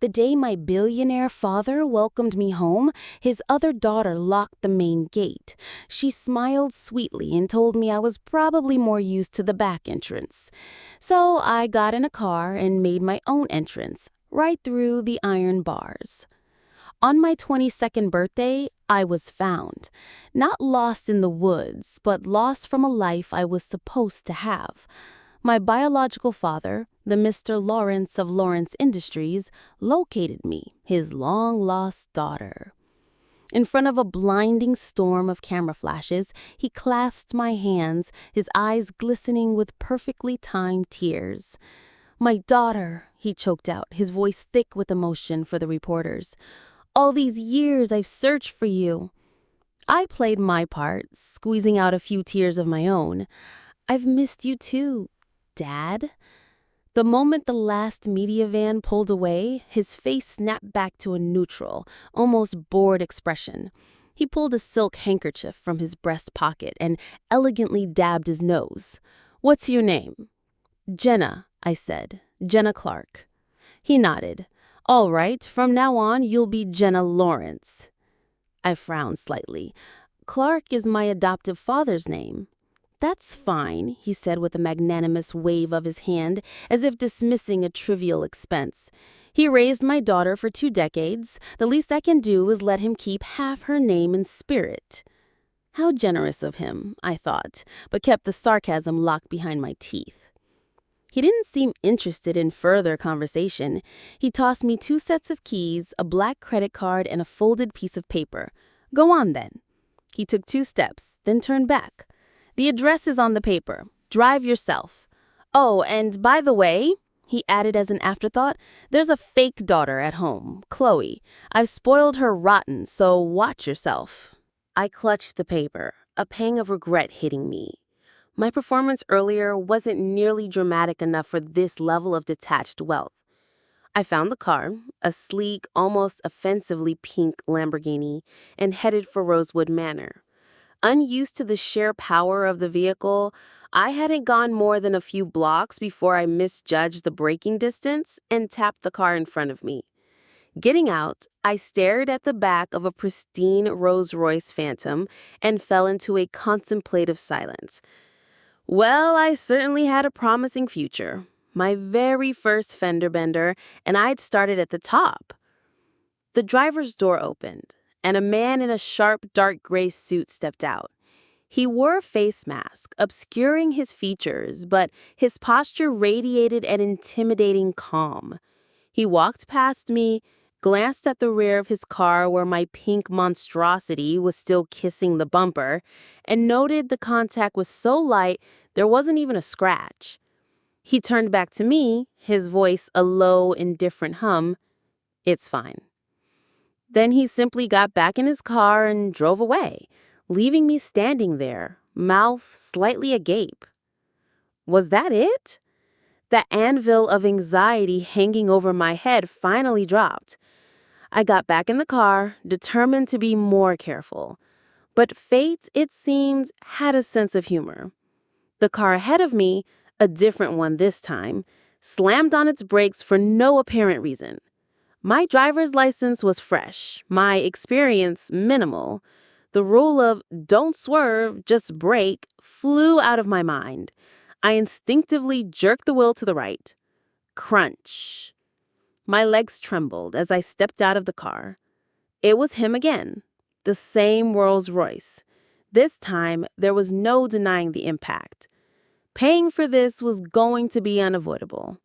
The day my billionaire father welcomed me home, his other daughter locked the main gate. She smiled sweetly and told me I was probably more used to the back entrance. So I got in a car and made my own entrance, right through the iron bars. On my 22nd birthday, I was found. Not lost in the woods, but lost from a life I was supposed to have. My biological father, the Mr. Lawrence of Lawrence Industries, located me, his long-lost daughter. In front of a blinding storm of camera flashes, he clasped my hands, his eyes glistening with perfectly timed tears. "My daughter," he choked out, his voice thick with emotion for the reporters. "All these years I've searched for you." I played my part, squeezing out a few tears of my own. "I've missed you too, Dad." The moment the last media van pulled away, his face snapped back to a neutral, almost bored expression. He pulled a silk handkerchief from his breast pocket and elegantly dabbed his nose. "What's your name?" "Jenna," I said. "Jenna Clark." He nodded. "All right, from now on you'll be Jenna Lawrence." I frowned slightly. "Clark is my adoptive father's name." "That's fine," he said with a magnanimous wave of his hand, as if dismissing a trivial expense. "He raised my daughter for 2 decades. The least I can do is let him keep half her name in spirit." How generous of him, I thought, but kept the sarcasm locked behind my teeth. He didn't seem interested in further conversation. He tossed me 2 sets of keys, a black credit card, and a folded piece of paper. "Go on, then." He took 2 steps, then turned back. "The address is on the paper. Drive yourself. Oh, and by the way," he added as an afterthought, "there's a fake daughter at home, Chloe. I've spoiled her rotten, so watch yourself." I clutched the paper, a pang of regret hitting me. My performance earlier wasn't nearly dramatic enough for this level of detached wealth. I found the car, a sleek, almost offensively pink Lamborghini, and headed for Rosewood Manor. Unused to the sheer power of the vehicle, I hadn't gone more than a few blocks before I misjudged the braking distance and tapped the car in front of me. Getting out, I stared at the back of a pristine Rolls-Royce Phantom and fell into a contemplative silence. Well, I certainly had a promising future. My very first fender bender, and I'd started at the top. The driver's door opened, and a man in a sharp dark gray suit stepped out. He wore a face mask, obscuring his features, but his posture radiated an intimidating calm. He walked past me, glanced at the rear of his car where my pink monstrosity was still kissing the bumper, and noted the contact was so light there wasn't even a scratch. He turned back to me, his voice a low, indifferent hum. "It's fine." Then he simply got back in his car and drove away, leaving me standing there, mouth slightly agape. Was that it? The anvil of anxiety hanging over my head finally dropped. I got back in the car, determined to be more careful. But fate, it seemed, had a sense of humor. The car ahead of me, a different one this time, slammed on its brakes for no apparent reason. My driver's license was fresh, my experience minimal. The rule of "don't swerve, just brake" flew out of my mind. I instinctively jerked the wheel to the right. Crunch. My legs trembled as I stepped out of the car. It was him again, the same Rolls-Royce. This time, there was no denying the impact. Paying for this was going to be unavoidable.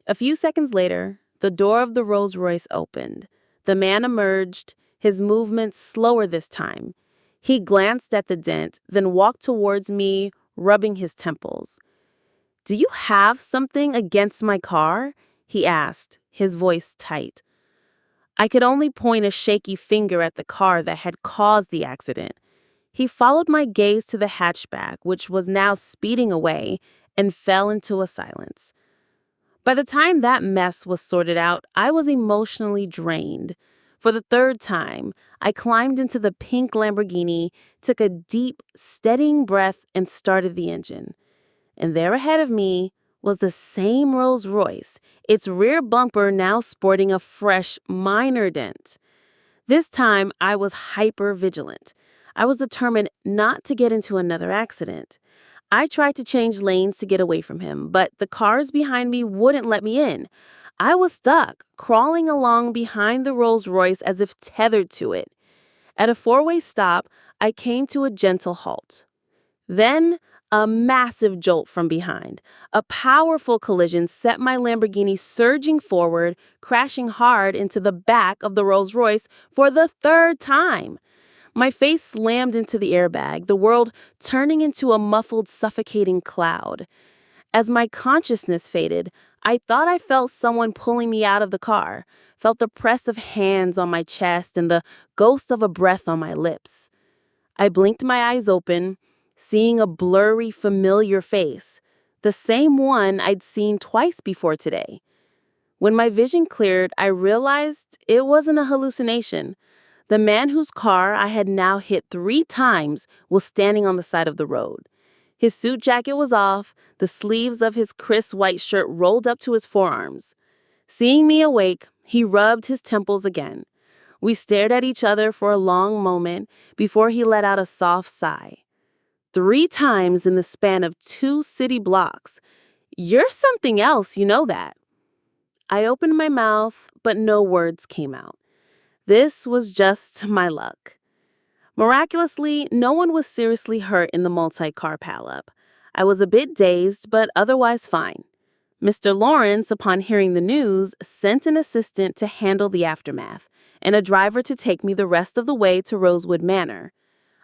A few seconds later, the door of the Rolls-Royce opened. The man emerged, his movements slower this time. He glanced at the dent, then walked towards me, rubbing his temples. "Do you have something against my car?" he asked, his voice tight. I could only point a shaky finger at the car that had caused the accident. He followed my gaze to the hatchback, which was now speeding away, and fell into a silence. By the time that mess was sorted out, I was emotionally drained. For the 3rd time, I climbed into the pink Lamborghini, took a deep, steadying breath, and started the engine. And there ahead of me, was the same Rolls-Royce, its rear bumper now sporting a fresh minor dent. This time, I was hyper-vigilant. I was determined not to get into another accident. I tried to change lanes to get away from him, but the cars behind me wouldn't let me in. I was stuck, crawling along behind the Rolls-Royce as if tethered to it. At a four-way stop, I came to a gentle halt. Then, a massive jolt from behind. A powerful collision set my Lamborghini surging forward, crashing hard into the back of the Rolls-Royce for the third time. My face slammed into the airbag, the world turning into a muffled, suffocating cloud. As my consciousness faded, I thought I felt someone pulling me out of the car, felt the press of hands on my chest and the ghost of a breath on my lips. I blinked my eyes open, seeing a blurry, familiar face, the same one I'd seen twice before today. When my vision cleared, I realized it wasn't a hallucination. The man whose car I had now hit 3 times was standing on the side of the road. His suit jacket was off, the sleeves of his crisp white shirt rolled up to his forearms. Seeing me awake, he rubbed his temples again. We stared at each other for a long moment before he let out a soft sigh. 3 times in the span of 2 city blocks. You're something else, you know that. I opened my mouth, but no words came out. This was just my luck. Miraculously, no one was seriously hurt in the multi-car pileup. I was a bit dazed, but otherwise fine. Mr. Lawrence, upon hearing the news, sent an assistant to handle the aftermath and a driver to take me the rest of the way to Rosewood Manor.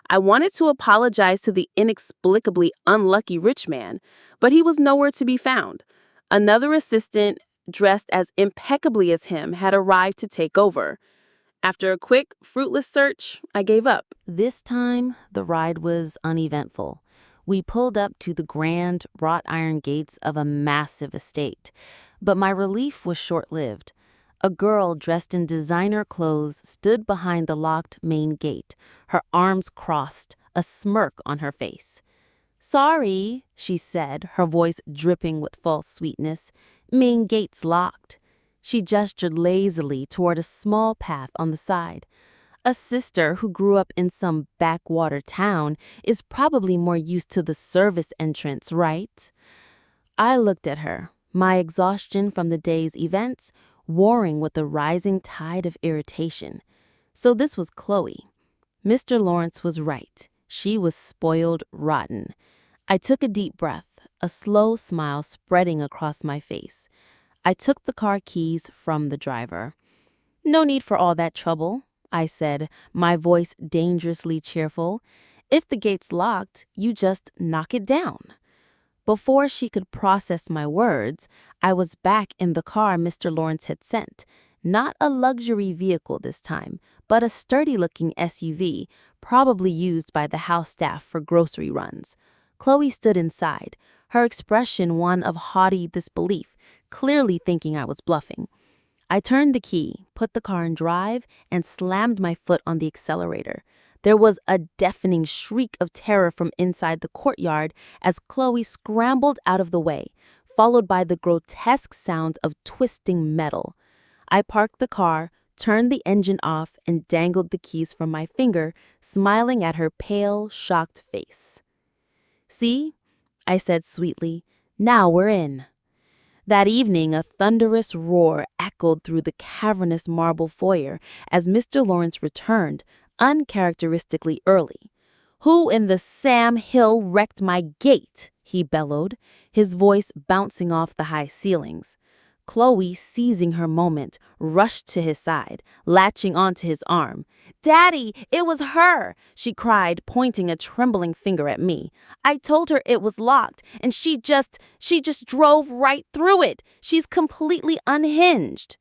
I wanted to apologize to the inexplicably unlucky rich man, but he was nowhere to be found. Another assistant, dressed as impeccably as him, had arrived to take over. After a quick, fruitless search, I gave up. This time, the ride was uneventful. We pulled up to the grand, wrought iron gates of a massive estate. But my relief was short-lived. A girl dressed in designer clothes stood behind the locked main gate, her arms crossed, a smirk on her face. "Sorry," she said, her voice dripping with false sweetness. "Main gate's locked." She gestured lazily toward a small path on the side. A sister who grew up in some backwater town is probably more used to the service entrance, right? I looked at her, my exhaustion from the day's events warring with the rising tide of irritation. So this was Chloe. Mr. Lawrence was right. She was spoiled rotten. I took a deep breath, a slow smile spreading across my face. I took the car keys from the driver. "No need for all that trouble," I said, my voice dangerously cheerful. "If the gate's locked, you just knock it down." Before she could process my words, I was back in the car Mr. Lawrence had sent. Not a luxury vehicle this time, but a sturdy-looking SUV, probably used by the house staff for grocery runs. Chloe stood inside, her expression one of haughty disbelief, clearly thinking I was bluffing. I turned the key, put the car in drive, and slammed my foot on the accelerator. There was a deafening shriek of terror from inside the courtyard as Chloe scrambled out of the way, followed by the grotesque sound of twisting metal. I parked the car, turned the engine off, and dangled the keys from my finger, smiling at her pale, shocked face. "See?" I said sweetly. "Now we're in." That evening, a thunderous roar echoed through the cavernous marble foyer as Mr. Lawrence returned, uncharacteristically early. "Who in the Sam Hill wrecked my gate?" he bellowed, his voice bouncing off the high ceilings. Chloe, seizing her moment, rushed to his side, latching onto his arm. "Daddy, it was her!" she cried, pointing a trembling finger at me. "I told her it was locked, and she just drove right through it. She's completely unhinged."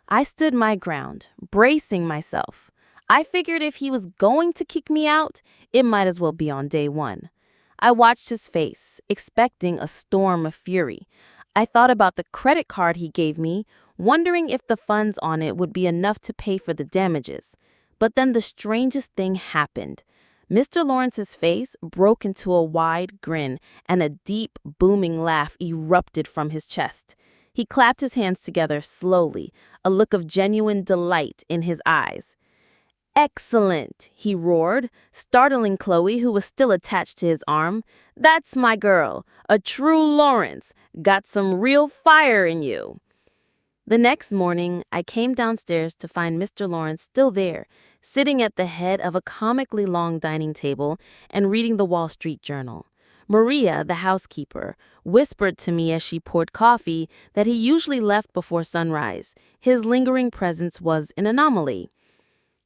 I stood my ground, bracing myself. I figured if he was going to kick me out, it might as well be on day one. I watched his face, expecting a storm of fury. I thought about the credit card he gave me, wondering if the funds on it would be enough to pay for the damages. But then the strangest thing happened. Mr. Lawrence's face broke into a wide grin, and a deep, booming laugh erupted from his chest. He clapped his hands together slowly, a look of genuine delight in his eyes. "Excellent," he roared, startling Chloe, who was still attached to his arm. "That's my girl, a true Lawrence. Got some real fire in you." The next morning, I came downstairs to find Mr. Lawrence still there, sitting at the head of a comically long dining table and reading the Wall Street Journal. Maria, the housekeeper, whispered to me as she poured coffee that he usually left before sunrise. His lingering presence was an anomaly.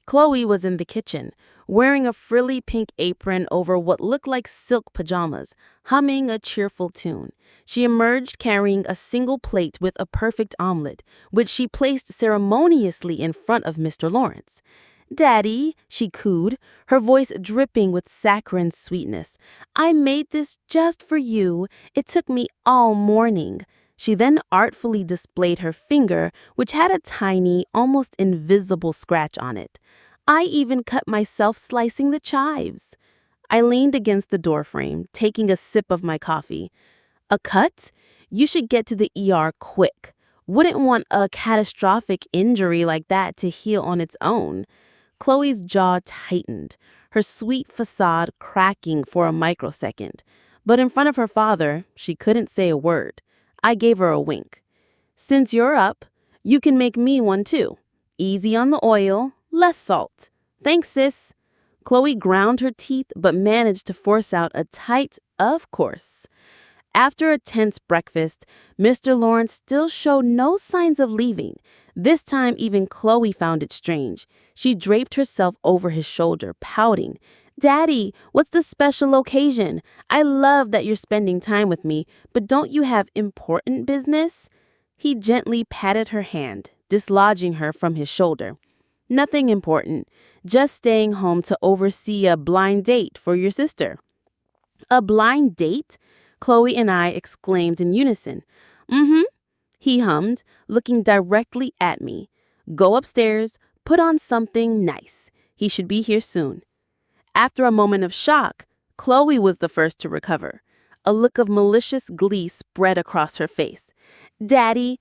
Chloe was in the kitchen, wearing a frilly pink apron over what looked like silk pajamas, humming a cheerful tune. She emerged carrying a single plate with a perfect omelet, which she placed ceremoniously in front of Mr. Lawrence. "Daddy," she cooed, her voice dripping with saccharine sweetness, "I made this just for you. It took me all morning." She then artfully displayed her finger, which had a tiny, almost invisible scratch on it. "I even cut myself slicing the chives." I leaned against the doorframe, taking a sip of my coffee. "A cut? You should get to the ER quick. Wouldn't want a catastrophic injury like that to heal on its own." Chloe's jaw tightened, her sweet facade cracking for a microsecond. But in front of her father, she couldn't say a word. I gave her a wink. "Since you're up, you can make me one too. Easy on the oil, less salt." "Thanks, sis." Chloe ground her teeth but managed to force out a tight, "of course." After a tense breakfast, Mr. Lawrence still showed no signs of leaving. This time, even Chloe found it strange. She draped herself over his shoulder, pouting. "Daddy, what's the special occasion? I love that you're spending time with me, but don't you have important business?" He gently patted her hand, dislodging her from his shoulder. "Nothing important. Just staying home to oversee a blind date for your sister." "A blind date?" Chloe and I exclaimed in unison. "Mm-hmm," he hummed, looking directly at me. "Go upstairs, put on something nice. He should be here soon." After a moment of shock, Chloe was the first to recover. A look of malicious glee spread across her face. "Daddy,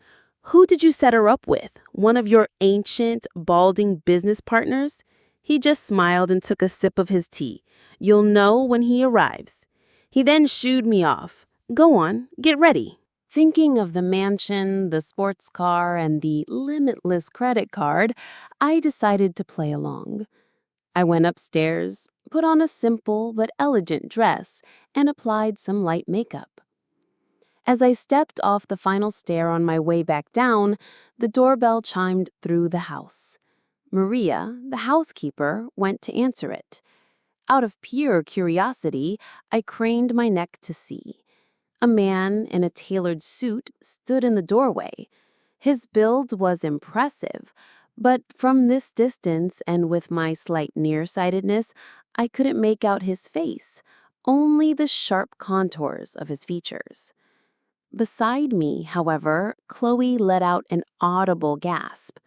who did you set her up with? One of your ancient, balding business partners?" He just smiled and took a sip of his tea. "You'll know when he arrives." He then shooed me off. "Go on, get ready." Thinking of the mansion, the sports car, and the limitless credit card, I decided to play along. I went upstairs, put on a simple but elegant dress, and applied some light makeup. As I stepped off the final stair on my way back down, the doorbell chimed through the house. Maria, the housekeeper, went to answer it. Out of pure curiosity, I craned my neck to see. A man in a tailored suit stood in the doorway. His build was impressive, but from this distance and with my slight nearsightedness, I couldn't make out his face, only the sharp contours of his features. Beside me, however, Chloe let out an audible gasp.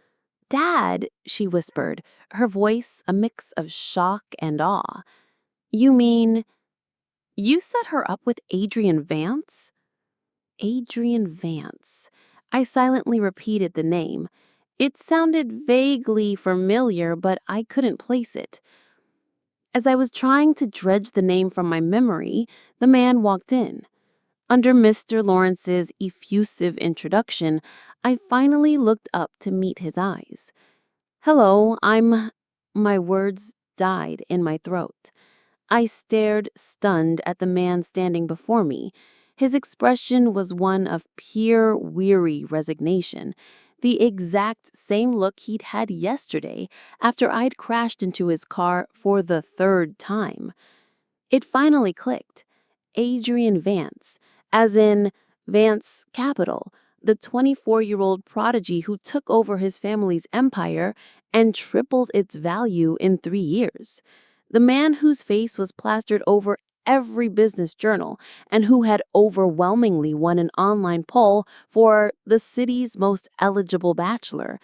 "Dad," she whispered, her voice a mix of shock and awe. "You mean you set her up with Adrian Vance?" Adrian Vance. I silently repeated the name. It sounded vaguely familiar, but I couldn't place it. As I was trying to dredge the name from my memory, the man walked in. Under Mr. Lawrence's effusive introduction, I finally looked up to meet his eyes. "Hello, My words died in my throat. I stared, stunned, at the man standing before me. His expression was one of pure, weary resignation, the exact same look he'd had yesterday after I'd crashed into his car for the third time. It finally clicked. Adrian Vance, as in Vance Capital, the 24-year-old prodigy who took over his family's empire and tripled its value in 3 years. The man whose face was plastered over every business journal and who had overwhelmingly won an online poll for the city's most eligible bachelor.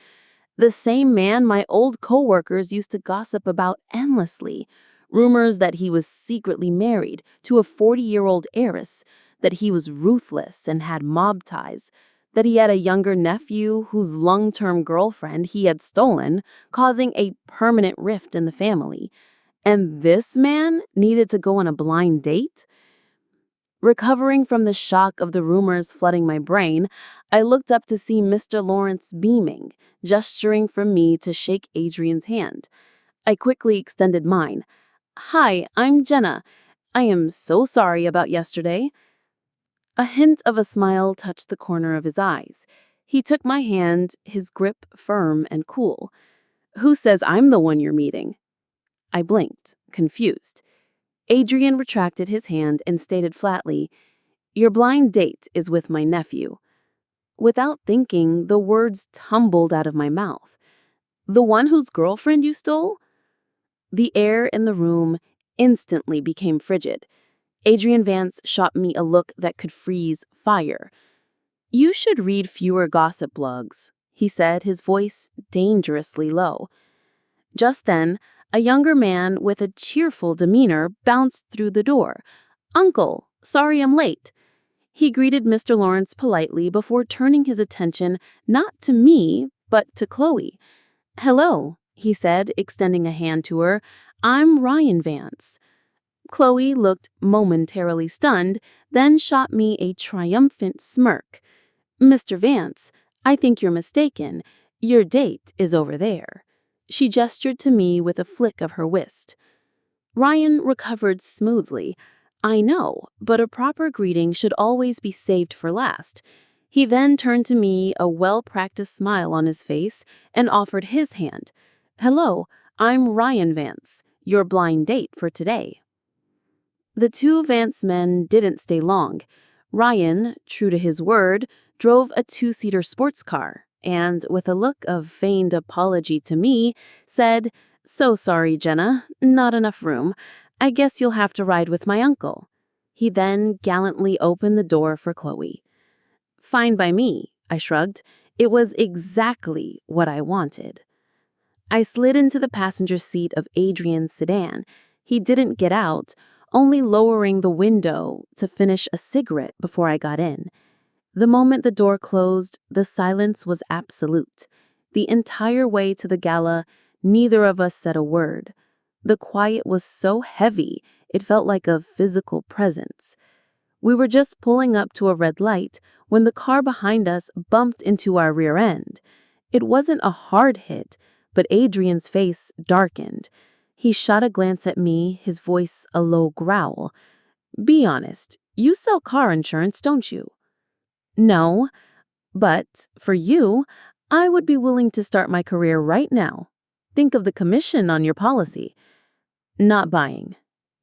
The same man my old coworkers used to gossip about endlessly. Rumors that he was secretly married to a 40-year-old heiress, that he was ruthless and had mob ties, that he had a younger nephew whose long-term girlfriend he had stolen, causing a permanent rift in the family. And this man needed to go on a blind date? Recovering from the shock of the rumors flooding my brain, I looked up to see Mr. Lawrence beaming, gesturing for me to shake Adrian's hand. I quickly extended mine. "Hi, I'm Jenna. I am so sorry about yesterday." A hint of a smile touched the corner of his eyes. He took my hand, his grip firm and cool. "Who says I'm the one you're meeting?" I blinked, confused. Adrian retracted his hand and stated flatly, "Your blind date is with my nephew." Without thinking, the words tumbled out of my mouth. "The one whose girlfriend you stole?" The air in the room instantly became frigid. Adrian Vance shot me a look that could freeze fire. "You should read fewer gossip blogs," he said, his voice dangerously low. Just then, a younger man with a cheerful demeanor bounced through the door. "Uncle, sorry I'm late." He greeted Mr. Lawrence politely before turning his attention not to me, but to Chloe. "Hello," he said, extending a hand to her. "I'm Ryan Vance." Chloe looked momentarily stunned, then shot me a triumphant smirk. "Mr. Vance, I think you're mistaken. Your date is over there." She gestured to me with a flick of her wrist. Ryan recovered smoothly. "I know, but a proper greeting should always be saved for last." He then turned to me, a well-practiced smile on his face, and offered his hand. "Hello, I'm Ryan Vance, your blind date for today." The two Vance men didn't stay long. Ryan, true to his word, drove a two-seater sports car, and, with a look of feigned apology to me, said, "So sorry, Jenna, not enough room. I guess you'll have to ride with my uncle." He then gallantly opened the door for Chloe. "Fine by me," I shrugged. It was exactly what I wanted. I slid into the passenger seat of Adrian's sedan. He didn't get out, only lowering the window to finish a cigarette before I got in. The moment the door closed, the silence was absolute. The entire way to the gala, neither of us said a word. The quiet was so heavy, it felt like a physical presence. We were just pulling up to a red light when the car behind us bumped into our rear end. It wasn't a hard hit, but Adrian's face darkened. He shot a glance at me, his voice a low growl. "Be honest, you sell car insurance, don't you?" "No, but for you, I would be willing to start my career right now. Think of the commission on your policy." "Not buying,"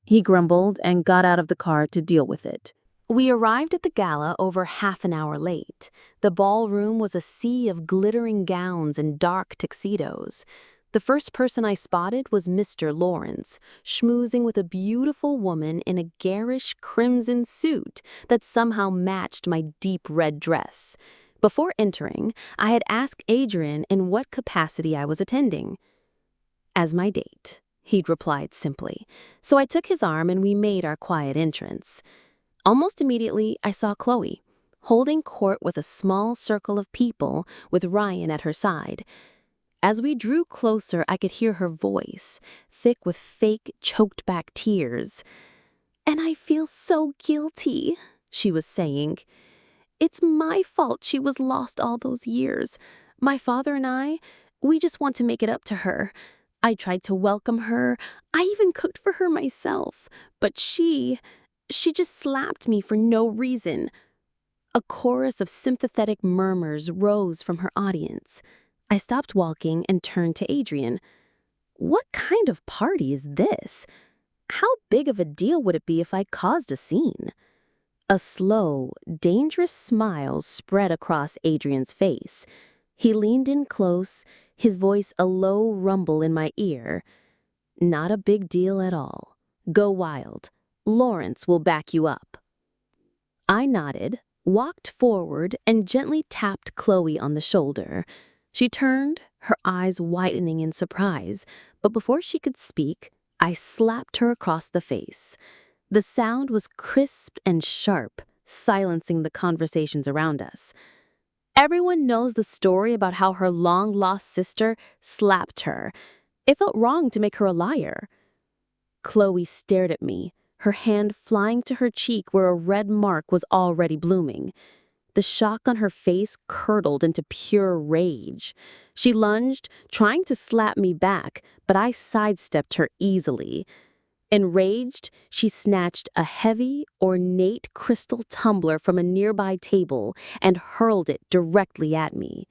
he grumbled and got out of the car to deal with it. We arrived at the gala over half an hour late. The ballroom was a sea of glittering gowns and dark tuxedos. The first person I spotted was Mr. Lawrence, schmoozing with a beautiful woman in a garish crimson suit that somehow matched my deep red dress. Before entering, I had asked Adrian in what capacity I was attending. "As my date," he'd replied simply. So I took his arm and we made our quiet entrance. Almost immediately, I saw Chloe, holding court with a small circle of people with Ryan at her side. As we drew closer, I could hear her voice, thick with fake, choked-back tears. "And I feel so guilty," she was saying. "It's my fault she was lost all those years. My father and we just want to make it up to her. I tried to welcome her. I even cooked for her myself. But she just slapped me for no reason." A chorus of sympathetic murmurs rose from her audience. I stopped walking and turned to Adrian. "What kind of party is this? How big of a deal would it be if I caused a scene?" A slow, dangerous smile spread across Adrian's face. He leaned in close, his voice a low rumble in my ear. "Not a big deal at all. Go wild. Lawrence will back you up." I nodded, walked forward, and gently tapped Chloe on the shoulder. She turned, her eyes widening in surprise, but before she could speak, I slapped her across the face. The sound was crisp and sharp, silencing the conversations around us. Everyone knows the story about how her long-lost sister slapped her. It felt wrong to make her a liar. Chloe stared at me, her hand flying to her cheek where a red mark was already blooming. The shock on her face curdled into pure rage. She lunged, trying to slap me back, but I sidestepped her easily. Enraged, she snatched a heavy, ornate crystal tumbler from a nearby table and hurled it directly at me.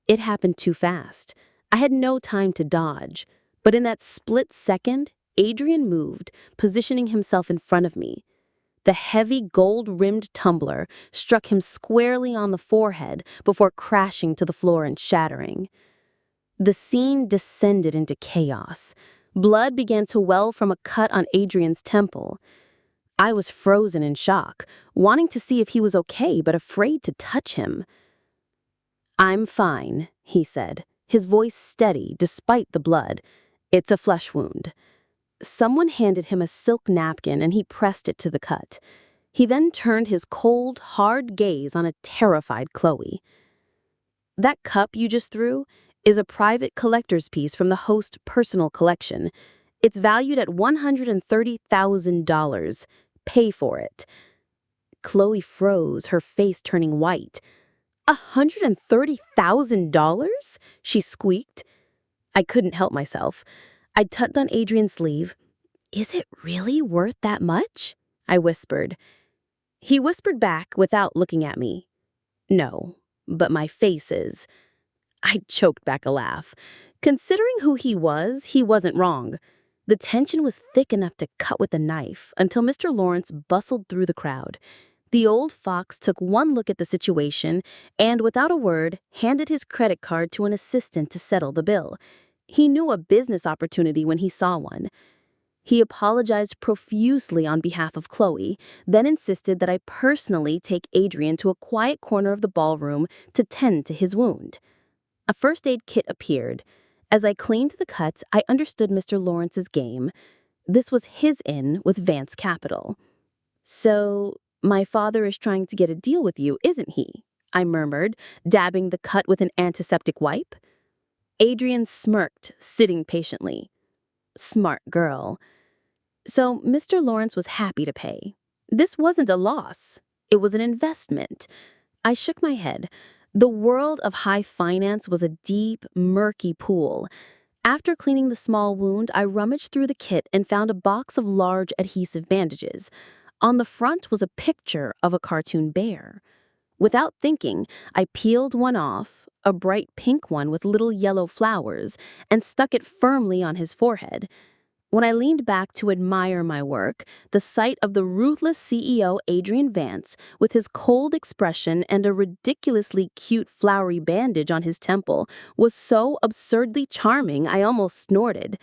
It happened too fast. I had no time to dodge, but in that split second, Adrian moved, positioning himself in front of me. The heavy gold-rimmed tumbler struck him squarely on the forehead before crashing to the floor and shattering. The scene descended into chaos. Blood began to well from a cut on Adrian's temple. I was frozen in shock, wanting to see if he was okay but afraid to touch him. "I'm fine," he said, his voice steady despite the blood. "It's a flesh wound." Someone handed him a silk napkin and he pressed it to the cut. He then turned his cold, hard gaze on a terrified Chloe. "That cup you just threw is a private collector's piece from the host's personal collection. It's valued at $130,000. Pay for it." Chloe froze, her face turning white. $130,000? She squeaked. I couldn't help myself. I tugged on Adrian's sleeve. "Is it really worth that much?" I whispered. He whispered back without looking at me. "No, but my face is." I choked back a laugh. Considering who he wasn't wrong. The tension was thick enough to cut with a knife until Mr. Lawrence bustled through the crowd. The old fox took one look at the situation and, without a word, handed his credit card to an assistant to settle the bill. He knew a business opportunity when he saw one. He apologized profusely on behalf of Chloe, then insisted that I personally take Adrian to a quiet corner of the ballroom to tend to his wound. A first aid kit appeared. As I cleaned the cuts, I understood Mr. Lawrence's game. This was his in with Vance Capital. "So, my father is trying to get a deal with you, isn't he?" I murmured, dabbing the cut with an antiseptic wipe. Adrian smirked, sitting patiently. "Smart girl." So Mr. Lawrence was happy to pay. This wasn't a loss. It was an investment. I shook my head. The world of high finance was a deep, murky pool. After cleaning the small wound, I rummaged through the kit and found a box of large adhesive bandages. On the front was a picture of a cartoon bear. Without thinking, I peeled one off, a bright pink one with little yellow flowers, and stuck it firmly on his forehead. When I leaned back to admire my work, the sight of the ruthless CEO Adrian Vance, with his cold expression and a ridiculously cute flowery bandage on his temple, was so absurdly charming I almost snorted.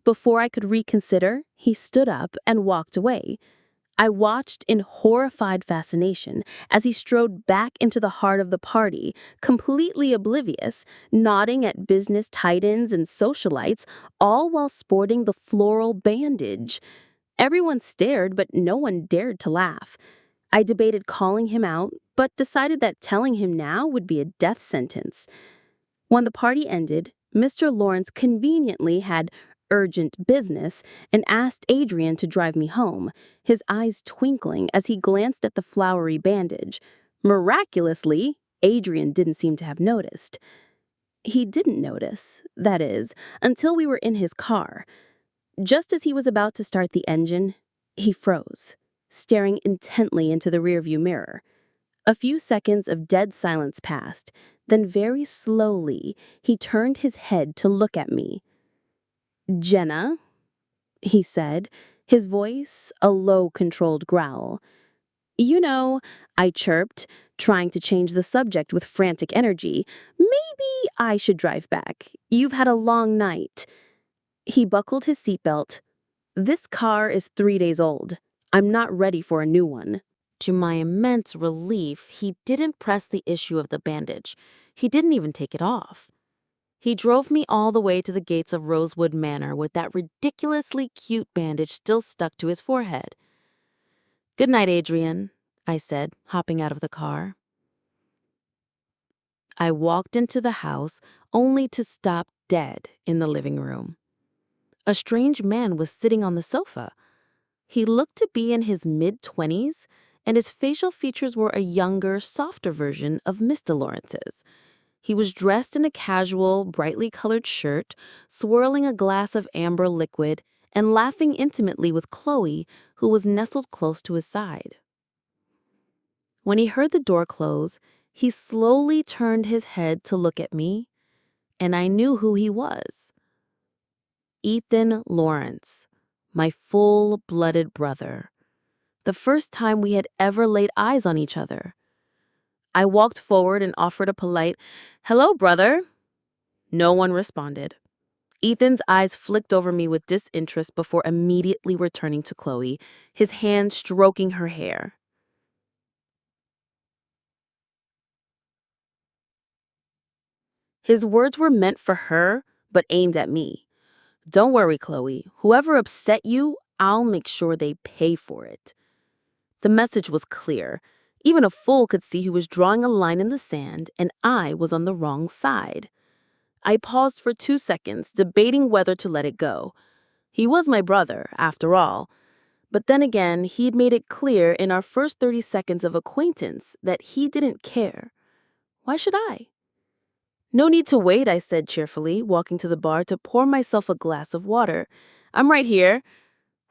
Before I could reconsider, he stood up and walked away. I watched in horrified fascination as he strode back into the heart of the party, completely oblivious, nodding at business titans and socialites, all while sporting the floral bandage. Everyone stared, but no one dared to laugh. I debated calling him out, but decided that telling him now would be a death sentence. When the party ended, Mr. Lawrence conveniently had urgent business and asked Adrian to drive me home, his eyes twinkling as he glanced at the flowery bandage. Miraculously, Adrian didn't seem to have noticed. He didn't notice, that is, until we were in his car. Just as he was about to start the engine, he froze, staring intently into the rearview mirror. A few seconds of dead silence passed, then very slowly, he turned his head to look at me. "Jenna," he said, his voice a low, controlled growl. "You know," I chirped, trying to change the subject with frantic energy, "maybe I should drive back. You've had a long night." He buckled his seatbelt. "This car is 3 days old. I'm not ready for a new one." To my immense relief, he didn't press the issue of the bandage. He didn't even take it off. He drove me all the way to the gates of Rosewood Manor with that ridiculously cute bandage still stuck to his forehead. "Good night, Adrian," I said, hopping out of the car. I walked into the house only to stop dead in the living room. A strange man was sitting on the sofa. He looked to be in his mid-20s, and his facial features were a younger, softer version of Mr. Lawrence's. He was dressed in a casual, brightly colored shirt, swirling a glass of amber liquid and laughing intimately with Chloe, who was nestled close to his side. When he heard the door close, he slowly turned his head to look at me, and I knew who he was. Ethan Lawrence, my full-blooded brother. The first time we had ever laid eyes on each other. I walked forward and offered a polite, "Hello, brother." No one responded. Ethan's eyes flicked over me with disinterest before immediately returning to Chloe, his hand stroking her hair. His words were meant for her, but aimed at me. "Don't worry, Chloe. Whoever upset you, I'll make sure they pay for it." The message was clear. Even a fool could see he was drawing a line in the sand, and I was on the wrong side. I paused for 2 seconds, debating whether to let it go. He was my brother, after all. But then again, he'd made it clear in our first 30 seconds of acquaintance that he didn't care. Why should I? "No need to wait," I said cheerfully, walking to the bar to pour myself a glass of water. "I'm right here.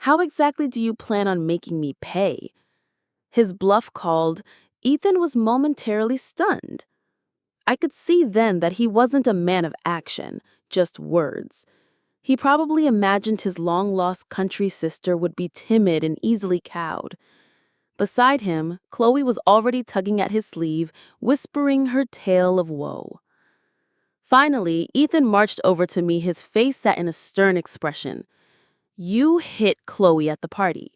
How exactly do you plan on making me pay?" His bluff called, Ethan was momentarily stunned. I could see then that he wasn't a man of action, just words. He probably imagined his long-lost country sister would be timid and easily cowed. Beside him, Chloe was already tugging at his sleeve, whispering her tale of woe. Finally, Ethan marched over to me, his face set in a stern expression. "You hit Chloe at the party."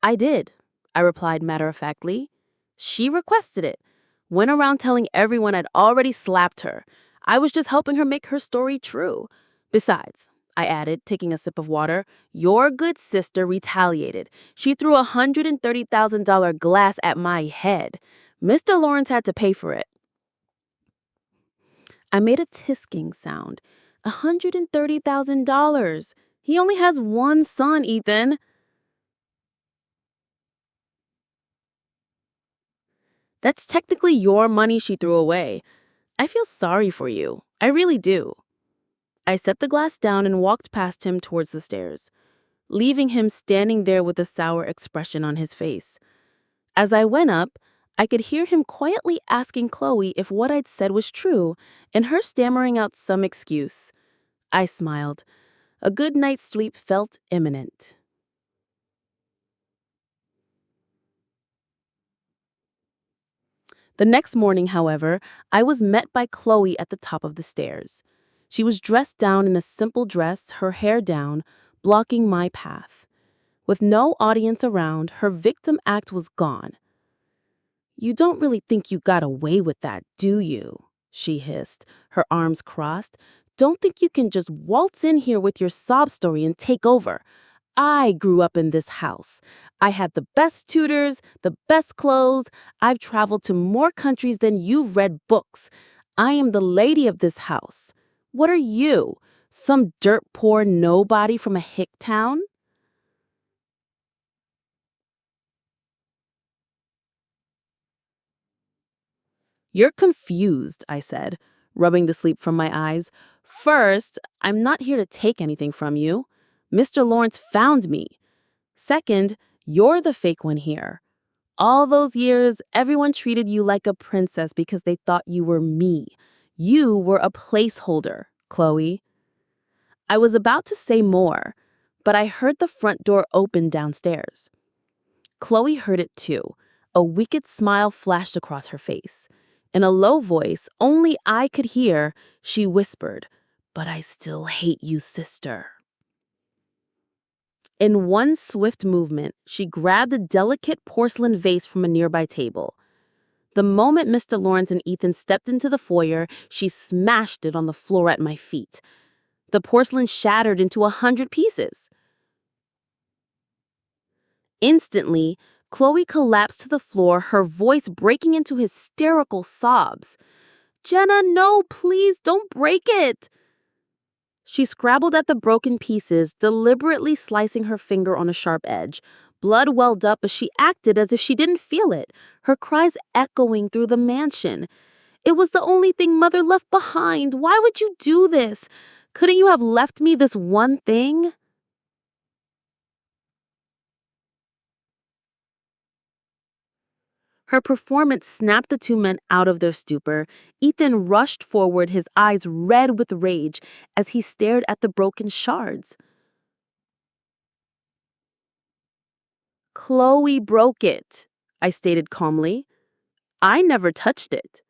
"I did," I replied matter-of-factly. "She requested it. Went around telling everyone I'd already slapped her. I was just helping her make her story true. Besides," I added, taking a sip of water, "your good sister retaliated. She threw a $130,000 glass at my head. Mr. Lawrence had to pay for it." I made a tisking sound. $130,000. He only has one son, Ethan. That's technically your money she threw away. I feel sorry for you. I really do. I set the glass down and walked past him towards the stairs, leaving him standing there with a sour expression on his face. As I went up, I could hear him quietly asking Chloe if what I'd said was true, and her stammering out some excuse. I smiled. A good night's sleep felt imminent. The next morning, however, I was met by Chloe at the top of the stairs. She was dressed down in a simple dress, her hair down, blocking my path. With no audience around, her victim act was gone. "You don't really think you got away with that, do you?" she hissed, her arms crossed. "Don't think you can just waltz in here with your sob story and take over. I grew up in this house. I had the best tutors, the best clothes. I've traveled to more countries than you've read books. I am the lady of this house. What are you? Some dirt poor nobody from a hick town?" "You're confused," I said, rubbing the sleep from my eyes. "First, I'm not here to take anything from you. Mr. Lawrence found me. Second, you're the fake one here. All those years, everyone treated you like a princess because they thought you were me. You were a placeholder, Chloe." I was about to say more, but I heard the front door open downstairs. Chloe heard it too. A wicked smile flashed across her face. In a low voice only I could hear, she whispered, "But I still hate you, sister." In one swift movement, she grabbed a delicate porcelain vase from a nearby table. The moment Mr. Lawrence and Ethan stepped into the foyer, she smashed it on the floor at my feet. The porcelain shattered into 100 pieces. Instantly, Chloe collapsed to the floor, her voice breaking into hysterical sobs. "Jenna, no, please don't break it!" She scrabbled at the broken pieces, deliberately slicing her finger on a sharp edge. Blood welled up, but she acted as if she didn't feel it, her cries echoing through the mansion. "It was the only thing Mother left behind. Why would you do this? Couldn't you have left me this one thing?" Her performance snapped the two men out of their stupor. Ethan rushed forward, his eyes red with rage, as he stared at the broken shards. "Chloe broke it," I stated calmly. "I never touched it."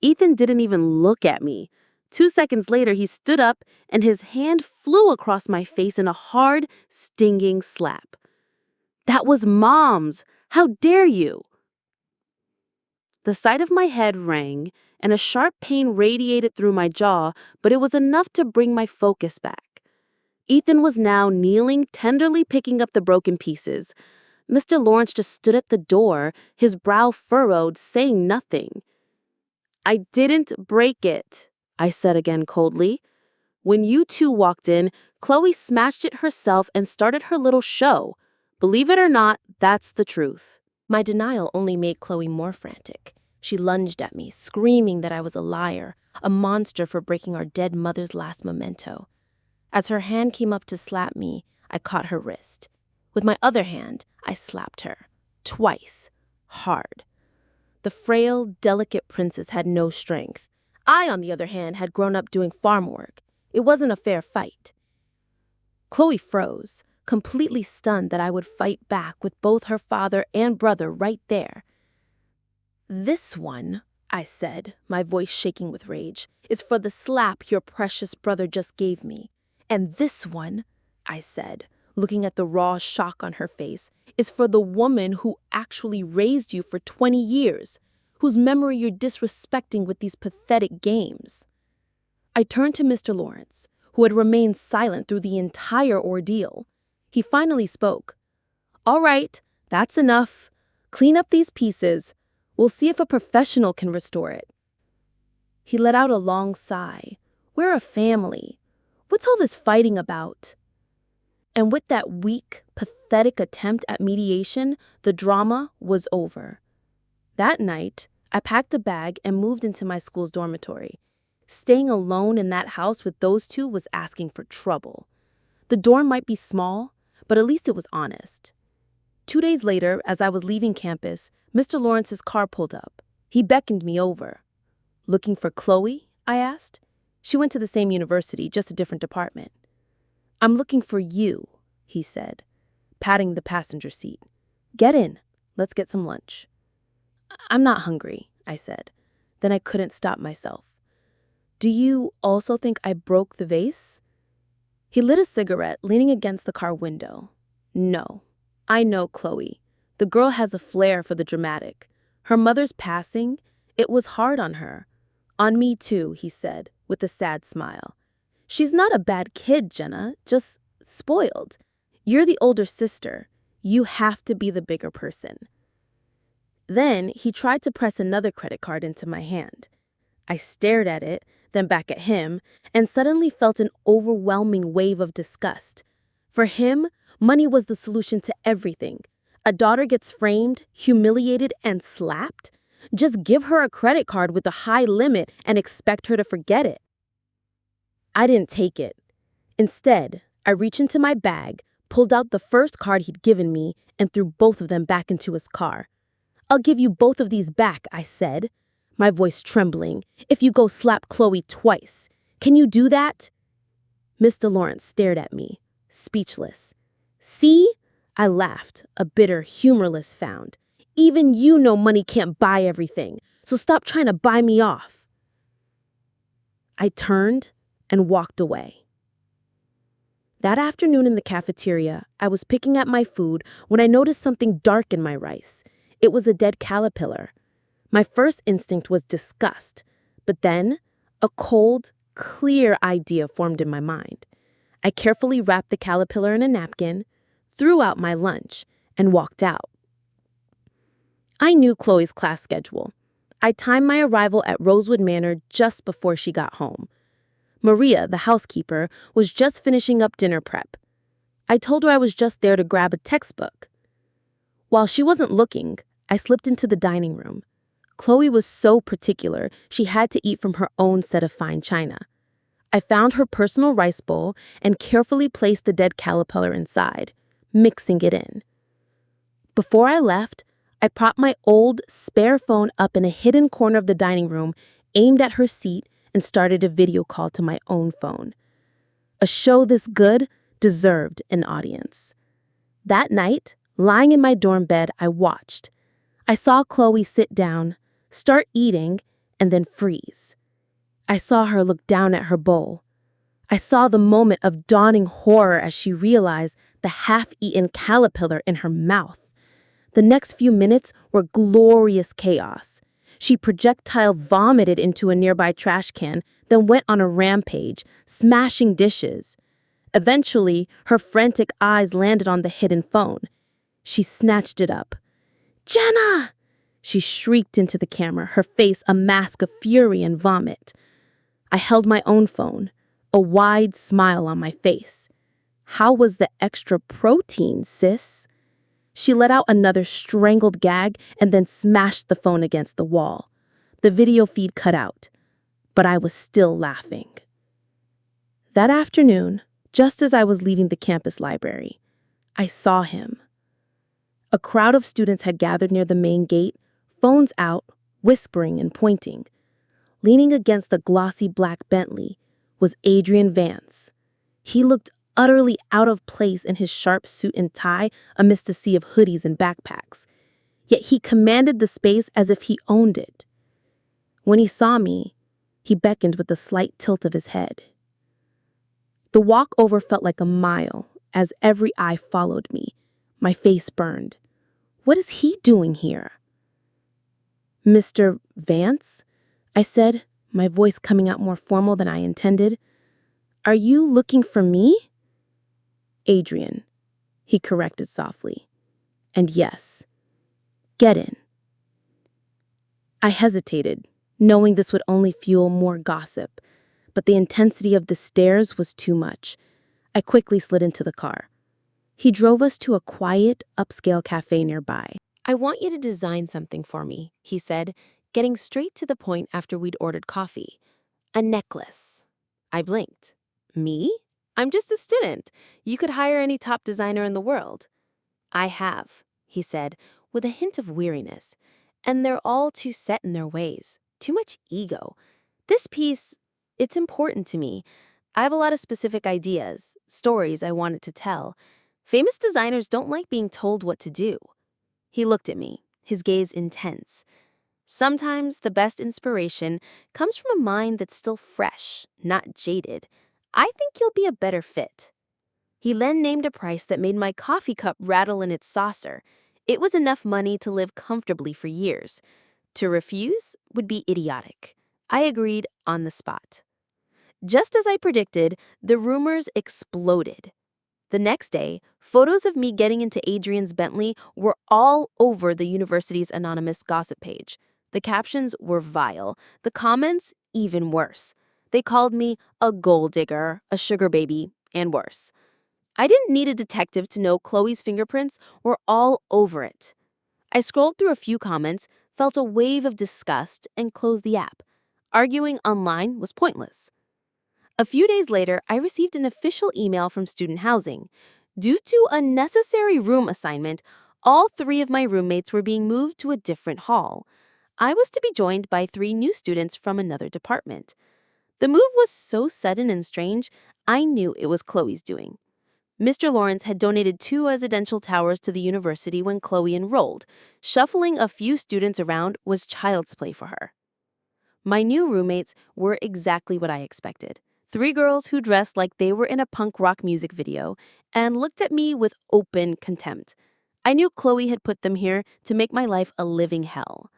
Ethan didn't even look at me. 2 seconds later, he stood up and his hand flew across my face in a hard, stinging slap. "That was Mom's! How dare you!" The side of my head rang, and a sharp pain radiated through my jaw, but it was enough to bring my focus back. Ethan was now kneeling, tenderly picking up the broken pieces. Mr. Lawrence just stood at the door, his brow furrowed, saying nothing. "I didn't break it," I said again coldly. "When you two walked in, Chloe smashed it herself and started her little show. Believe it or not, that's the truth." My denial only made Chloe more frantic. She lunged at me, screaming that I was a liar, a monster for breaking our dead mother's last memento. As her hand came up to slap me, I caught her wrist. With my other hand, I slapped her. Twice. Hard. The frail, delicate princess had no strength. I, on the other hand, had grown up doing farm work. It wasn't a fair fight. Chloe froze, completely stunned that I would fight back with both her father and brother right there. "This one," I said, my voice shaking with rage, "is for the slap your precious brother just gave me. And this one," I said, looking at the raw shock on her face, "is for the woman who actually raised you for 20 years, whose memory you're disrespecting with these pathetic games." I turned to Mr. Lawrence, who had remained silent through the entire ordeal. He finally spoke. "All right, that's enough. Clean up these pieces. We'll see if a professional can restore it." He let out a long sigh. "We're a family. What's all this fighting about?" And with that weak, pathetic attempt at mediation, the drama was over. That night, I packed a bag and moved into my school's dormitory. Staying alone in that house with those two was asking for trouble. The dorm might be small, but at least it was honest. 2 days later, as I was leaving campus, Mr. Lawrence's car pulled up. He beckoned me over. "Looking for Chloe?" I asked. "She went to the same university, just a different department." "I'm looking for you," he said, patting the passenger seat. "Get in. Let's get some lunch." "I'm not hungry," I said. Then I couldn't stop myself. "Do you also think I broke the vase?" He lit a cigarette, leaning against the car window. "No. I know Chloe. The girl has a flair for the dramatic. Her mother's passing, it was hard on her. On me too," he said, with a sad smile. "She's not a bad kid, Jenna, just spoiled. You're the older sister. You have to be the bigger person." Then he tried to press another credit card into my hand. I stared at it, then back at him, and suddenly felt an overwhelming wave of disgust. For him, money was the solution to everything. A daughter gets framed, humiliated, and slapped? Just give her a credit card with a high limit and expect her to forget it. I didn't take it. Instead, I reached into my bag, pulled out the first card he'd given me, and threw both of them back into his car. "I'll give you both of these back," I said, my voice trembling, "if you go slap Chloe twice. Can you do that?" Mr. Lawrence stared at me, speechless. "See?" I laughed, a bitter, humorless sound. "Even you know money can't buy everything, so stop trying to buy me off." I turned and walked away. That afternoon in the cafeteria, I was picking at my food when I noticed something dark in my rice. It was a dead caterpillar. My first instinct was disgust, but then a cold, clear idea formed in my mind. I carefully wrapped the caterpillar in a napkin, threw out my lunch, and walked out. I knew Chloe's class schedule. I timed my arrival at Rosewood Manor just before she got home. Maria, the housekeeper, was just finishing up dinner prep. I told her I was just there to grab a textbook. While she wasn't looking, I slipped into the dining room. Chloe was so particular, she had to eat from her own set of fine china. I found her personal rice bowl and carefully placed the dead caterpillar inside, mixing it in. Before I left, I propped my old, spare phone up in a hidden corner of the dining room, aimed at her seat, and started a video call to my own phone. A show this good deserved an audience. That night, lying in my dorm bed, I watched. I saw Chloe sit down, start eating, and then freeze. I saw her look down at her bowl. I saw the moment of dawning horror as she realized the half-eaten caterpillar in her mouth. The next few minutes were glorious chaos. She projectile vomited into a nearby trash can, then went on a rampage, smashing dishes. Eventually, her frantic eyes landed on the hidden phone. She snatched it up. "Jenna!" She shrieked into the camera, her face a mask of fury and vomit. I held my own phone, a wide smile on my face. "How was the extra protein, sis?" She let out another strangled gag and then smashed the phone against the wall. The video feed cut out, but I was still laughing. That afternoon, just as I was leaving the campus library, I saw him. A crowd of students had gathered near the main gate, phones out, whispering and pointing. Leaning against the glossy black Bentley was Adrian Vance. He looked utterly out of place in his sharp suit and tie amidst a sea of hoodies and backpacks. Yet he commanded the space as if he owned it. When he saw me, he beckoned with a slight tilt of his head. The walk over felt like a mile as every eye followed me. My face burned. What is he doing here? "Mr. Vance?" I said, my voice coming out more formal than I intended. "Are you looking for me?" "Adrian," he corrected softly. "And yes, get in." I hesitated, knowing this would only fuel more gossip, but the intensity of the stares was too much. I quickly slid into the car. He drove us to a quiet, upscale cafe nearby. "I want you to design something for me," he said, getting straight to the point after we'd ordered coffee. "A necklace." I blinked. "Me? I'm just a student. You could hire any top designer in the world." "I have," he said, with a hint of weariness. "And they're all too set in their ways. Too much ego. This piece, it's important to me. I have a lot of specific ideas, stories I wanted to tell. Famous designers don't like being told what to do." He looked at me, his gaze intense. "Sometimes the best inspiration comes from a mind that's still fresh, not jaded. I think you'll be a better fit." He then named a price that made my coffee cup rattle in its saucer. It was enough money to live comfortably for years. To refuse would be idiotic. I agreed on the spot. Just as I predicted, the rumors exploded. The next day, photos of me getting into Adrian's Bentley were all over the university's anonymous gossip page. The captions were vile, the comments even worse. They called me a gold digger, a sugar baby, and worse. I didn't need a detective to know Chloe's fingerprints were all over it. I scrolled through a few comments, felt a wave of disgust, and closed the app. Arguing online was pointless. A few days later, I received an official email from student housing. Due to a necessary room assignment, all 3 of my roommates were being moved to a different hall. I was to be joined by 3 new students from another department. The move was so sudden and strange, I knew it was Chloe's doing. Mr. Lawrence had donated 2 residential towers to the university when Chloe enrolled. Shuffling a few students around was child's play for her. My new roommates were exactly what I expected. 3 girls who dressed like they were in a punk rock music video and looked at me with open contempt. I knew Chloe had put them here to make my life a living hell.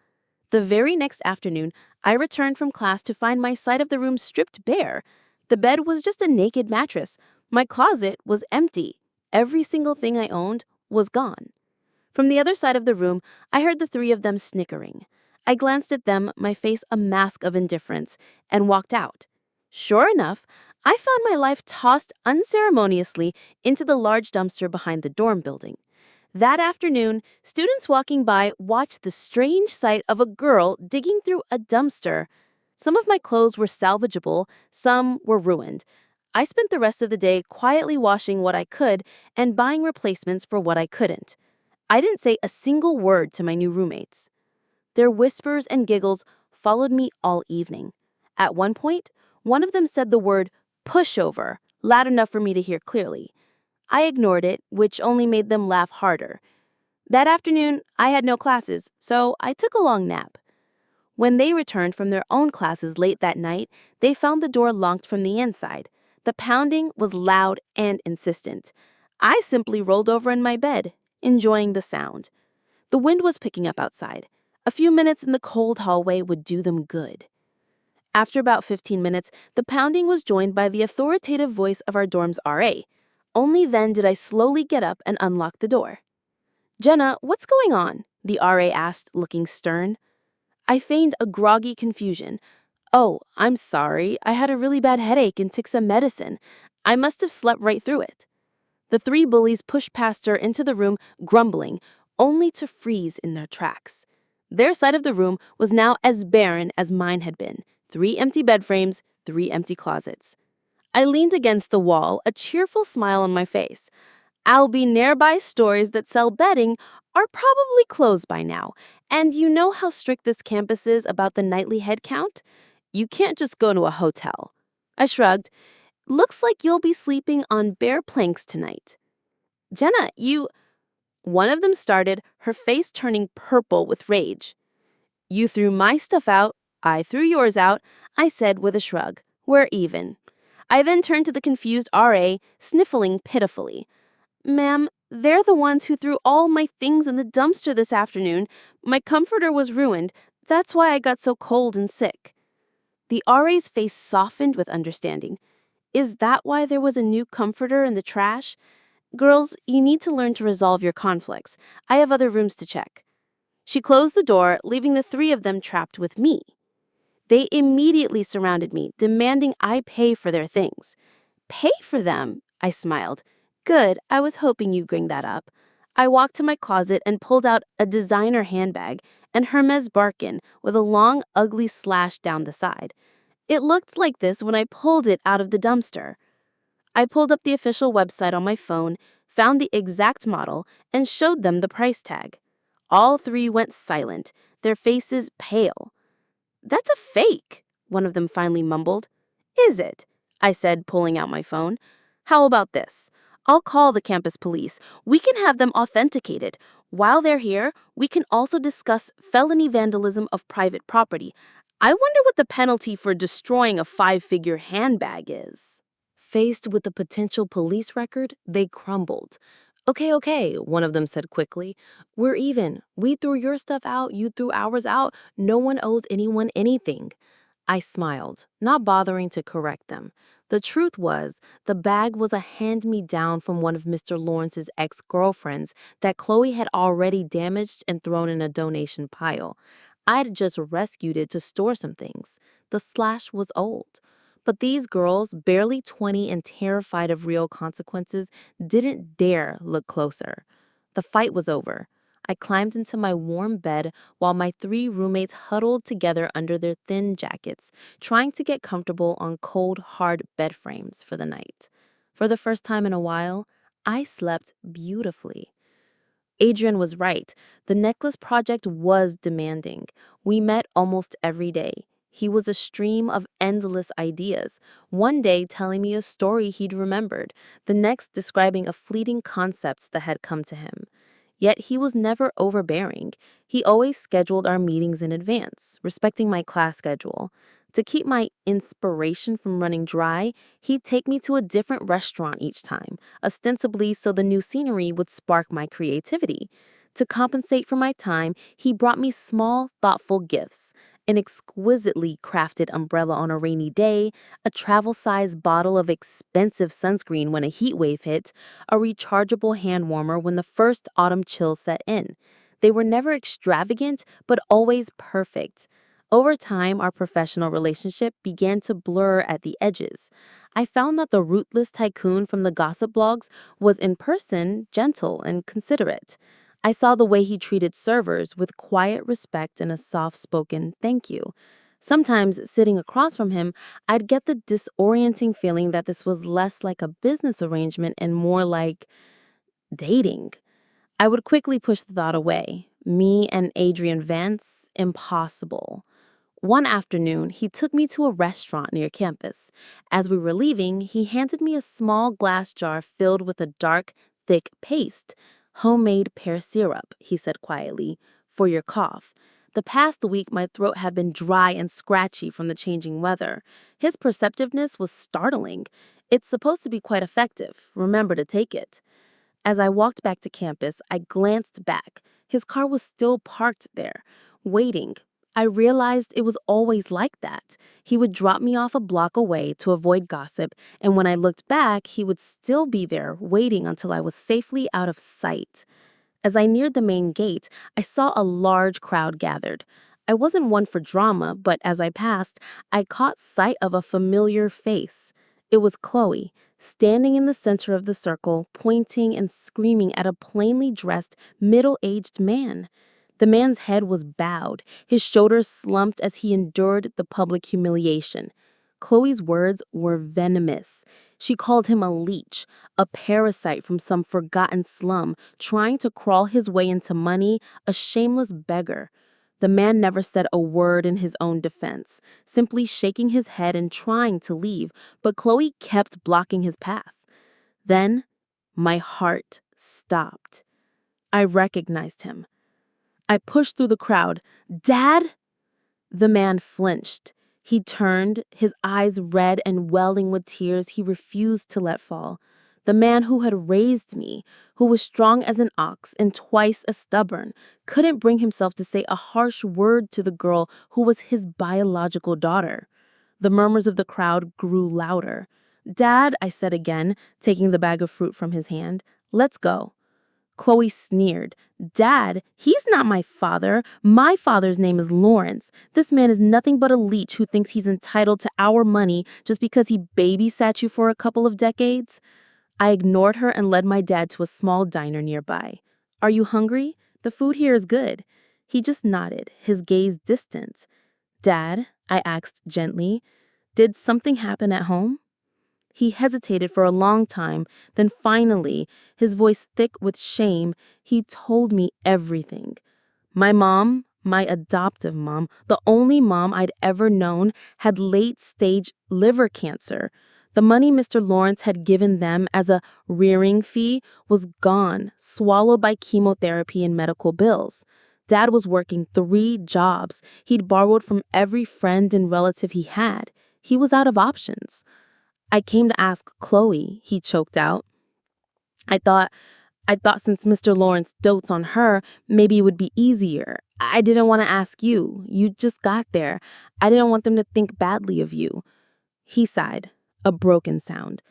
The very next afternoon, I returned from class to find my side of the room stripped bare. The bed was just a naked mattress. My closet was empty. Every single thing I owned was gone. From the other side of the room, I heard the three of them snickering. I glanced at them, my face a mask of indifference, and walked out. Sure enough, I found my life tossed unceremoniously into the large dumpster behind the dorm building. That afternoon, students walking by watched the strange sight of a girl digging through a dumpster. Some of my clothes were salvageable, some were ruined. I spent the rest of the day quietly washing what I could and buying replacements for what I couldn't. I didn't say a single word to my new roommates. Their whispers and giggles followed me all evening. At one point, one of them said the word pushover, loud enough for me to hear clearly. I ignored it, which only made them laugh harder. That afternoon, I had no classes, so I took a long nap. When they returned from their own classes late that night, they found the door locked from the inside. The pounding was loud and insistent. I simply rolled over in my bed, enjoying the sound. The wind was picking up outside. A few minutes in the cold hallway would do them good. After about 15 minutes, the pounding was joined by the authoritative voice of our dorm's RA. Only then did I slowly get up and unlock the door. "Jenna, what's going on?" the RA asked, looking stern. I feigned a groggy confusion. "Oh, I'm sorry. I had a really bad headache and took some medicine. I must have slept right through it." The three bullies pushed past her into the room, grumbling, only to freeze in their tracks. Their side of the room was now as barren as mine had been. 3 empty bed frames, 3 empty closets. I leaned against the wall, a cheerful smile on my face. "I'll be nearby stores that sell bedding are probably closed by now, and you know how strict this campus is about the nightly head count? You can't just go to a hotel." I shrugged. "Looks like you'll be sleeping on bare planks tonight." "Jenna, you—" One of them started, her face turning purple with rage. "You threw my stuff out, I threw yours out," I said with a shrug. "We're even." I then turned to the confused RA, sniffling pitifully. "Ma'am, they're the ones who threw all my things in the dumpster this afternoon. My comforter was ruined. That's why I got so cold and sick." The RA's face softened with understanding. "Is that why there was a new comforter in the trash? Girls, you need to learn to resolve your conflicts. I have other rooms to check." She closed the door, leaving the three of them trapped with me. They immediately surrounded me, demanding I pay for their things. "Pay for them?" I smiled. "Good, I was hoping you'd bring that up." I walked to my closet and pulled out a designer handbag and Hermes Birkin with a long, ugly slash down the side. It looked like this when I pulled it out of the dumpster. I pulled up the official website on my phone, found the exact model, and showed them the price tag. All three went silent, their faces pale. "That's a fake," one of them finally mumbled. "Is it?" I said, pulling out my phone. "How about this? I'll call the campus police. We can have them authenticated. While they're here, we can also discuss felony vandalism of private property. I wonder what the penalty for destroying a 5-figure handbag is." Faced with the potential police record, they crumbled. Okay, one of them said quickly. "We're even. We threw your stuff out, you threw ours out. No one owes anyone anything." I smiled, not bothering to correct them. The truth was, the bag was a hand-me-down from one of Mr. Lawrence's ex-girlfriends that Chloe had already damaged and thrown in a donation pile. I'd just rescued it to store some things. The slash was old. But these girls, barely 20 and terrified of real consequences, didn't dare look closer. The fight was over. I climbed into my warm bed while my 3 roommates huddled together under their thin jackets, trying to get comfortable on cold, hard bed frames for the night. For the first time in a while, I slept beautifully. Adrian was right. The necklace project was demanding. We met almost every day. He was a stream of endless ideas, one day telling me a story he'd remembered, the next describing a fleeting concept that had come to him. Yet he was never overbearing. He always scheduled our meetings in advance, respecting my class schedule. To keep my inspiration from running dry, he'd take me to a different restaurant each time, ostensibly so the new scenery would spark my creativity. To compensate for my time, he brought me small, thoughtful gifts. An exquisitely crafted umbrella on a rainy day, a travel-sized bottle of expensive sunscreen when a heat wave hit, a rechargeable hand warmer when the first autumn chill set in. They were never extravagant, but always perfect. Over time, our professional relationship began to blur at the edges. I found that the ruthless tycoon from the gossip blogs was in person gentle and considerate. I saw the way he treated servers with quiet respect and a soft-spoken thank you. Sometimes, sitting across from him, I'd get the disorienting feeling that this was less like a business arrangement and more like dating. I would quickly push the thought away. Me and Adrian Vance, impossible. One afternoon, he took me to a restaurant near campus. As we were leaving, he handed me a small glass jar filled with a dark, thick paste. Homemade pear syrup, he said quietly, for your cough. The past week, my throat had been dry and scratchy from the changing weather. His perceptiveness was startling. It's supposed to be quite effective. Remember to take it. As I walked back to campus, I glanced back. His car was still parked there, waiting. I realized it was always like that. He would drop me off a block away to avoid gossip, and when I looked back, he would still be there, waiting until I was safely out of sight. As I neared the main gate, I saw a large crowd gathered. I wasn't one for drama, but as I passed, I caught sight of a familiar face. It was Chloe, standing in the center of the circle, pointing and screaming at a plainly dressed, middle-aged man. The man's head was bowed, his shoulders slumped as he endured the public humiliation. Chloe's words were venomous. She called him a leech, a parasite from some forgotten slum, trying to crawl his way into money, a shameless beggar. The man never said a word in his own defense, simply shaking his head and trying to leave, but Chloe kept blocking his path. Then, my heart stopped. I recognized him. I pushed through the crowd. "Dad?" The man flinched. He turned, his eyes red and welling with tears he refused to let fall. The man who had raised me, who was strong as an ox and twice as stubborn, couldn't bring himself to say a harsh word to the girl who was his biological daughter. The murmurs of the crowd grew louder. "Dad," I said again, taking the bag of fruit from his hand, "let's go." Chloe sneered. "Dad, he's not my father. My father's name is Lawrence. This man is nothing but a leech who thinks he's entitled to our money just because he babysat you for a couple of decades." I ignored her and led my dad to a small diner nearby. "Are you hungry? The food here is good." He just nodded, his gaze distant. "Dad," I asked gently, "did something happen at home?" He hesitated for a long time, then finally, his voice thick with shame, he told me everything. My mom, my adoptive mom, the only mom I'd ever known, had late-stage liver cancer. The money Mr. Lawrence had given them as a rearing fee was gone, swallowed by chemotherapy and medical bills. Dad was working 3 jobs. He'd borrowed from every friend and relative he had. He was out of options. "I came to ask Chloe," he choked out. I thought since Mr. Lawrence dotes on her, maybe it would be easier. I didn't want to ask you. You just got there. I didn't want them to think badly of you." He sighed, a broken sound.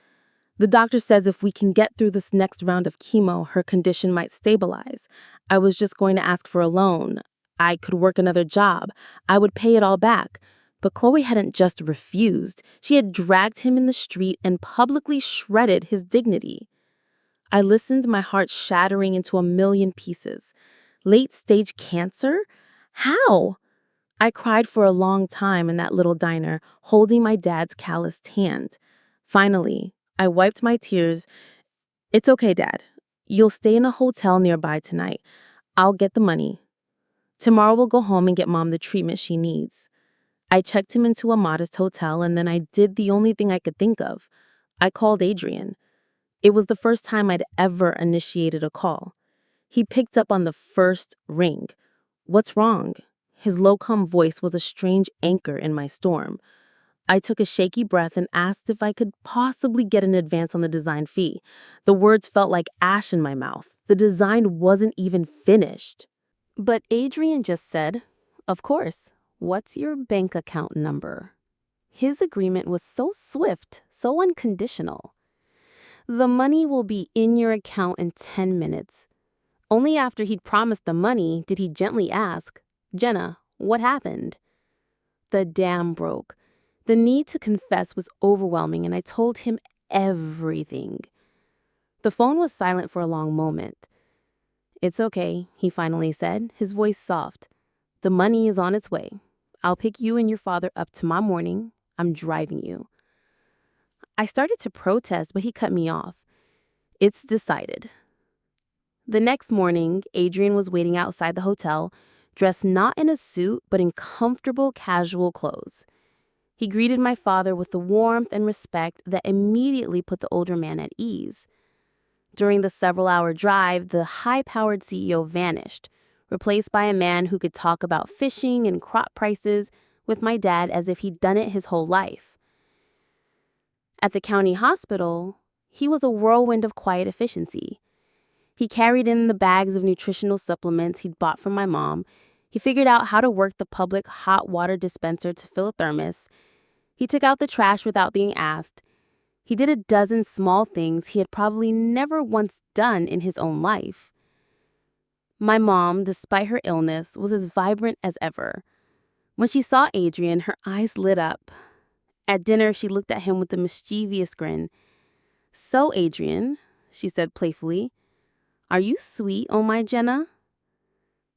"The doctor says if we can get through this next round of chemo, her condition might stabilize. I was just going to ask for a loan. I could work another job. I would pay it all back." But Chloe hadn't just refused. She had dragged him in the street and publicly shredded his dignity. I listened, my heart shattering into a million pieces. Late-stage cancer? How? I cried for a long time in that little diner, holding my dad's calloused hand. Finally, I wiped my tears. "It's okay, Dad. You'll stay in a hotel nearby tonight. I'll get the money. Tomorrow we'll go home and get Mom the treatment she needs." I checked him into a modest hotel, and then I did the only thing I could think of. I called Adrian. It was the first time I'd ever initiated a call. He picked up on the first ring. "What's wrong?" His low, calm voice was a strange anchor in my storm. I took a shaky breath and asked if I could possibly get an advance on the design fee. The words felt like ash in my mouth. The design wasn't even finished. But Adrian just said, "Of course. What's your bank account number?" His agreement was so swift, so unconditional. "The money will be in your account in 10 minutes. Only after he'd promised the money did he gently ask, "Jenna, what happened?" The dam broke. The need to confess was overwhelming, and I told him everything. The phone was silent for a long moment. "It's okay," he finally said, his voice soft. "The money is on its way. I'll pick you and your father up tomorrow morning. I'm driving you." I started to protest, but he cut me off. "It's decided." The next morning, Adrian was waiting outside the hotel, dressed not in a suit, but in comfortable, casual clothes. He greeted my father with the warmth and respect that immediately put the older man at ease. During the several-hour drive, the high-powered CEO vanished, replaced by a man who could talk about fishing and crop prices with my dad as if he'd done it his whole life. At the county hospital, he was a whirlwind of quiet efficiency. He carried in the bags of nutritional supplements he'd bought from my mom. He figured out how to work the public hot water dispenser to fill a thermos. He took out the trash without being asked. He did a dozen small things he had probably never once done in his own life. My mom, despite her illness, was as vibrant as ever. When she saw Adrian, her eyes lit up. At dinner, she looked at him with a mischievous grin. "So, Adrian," she said playfully, "are you sweet, oh my Jenna?"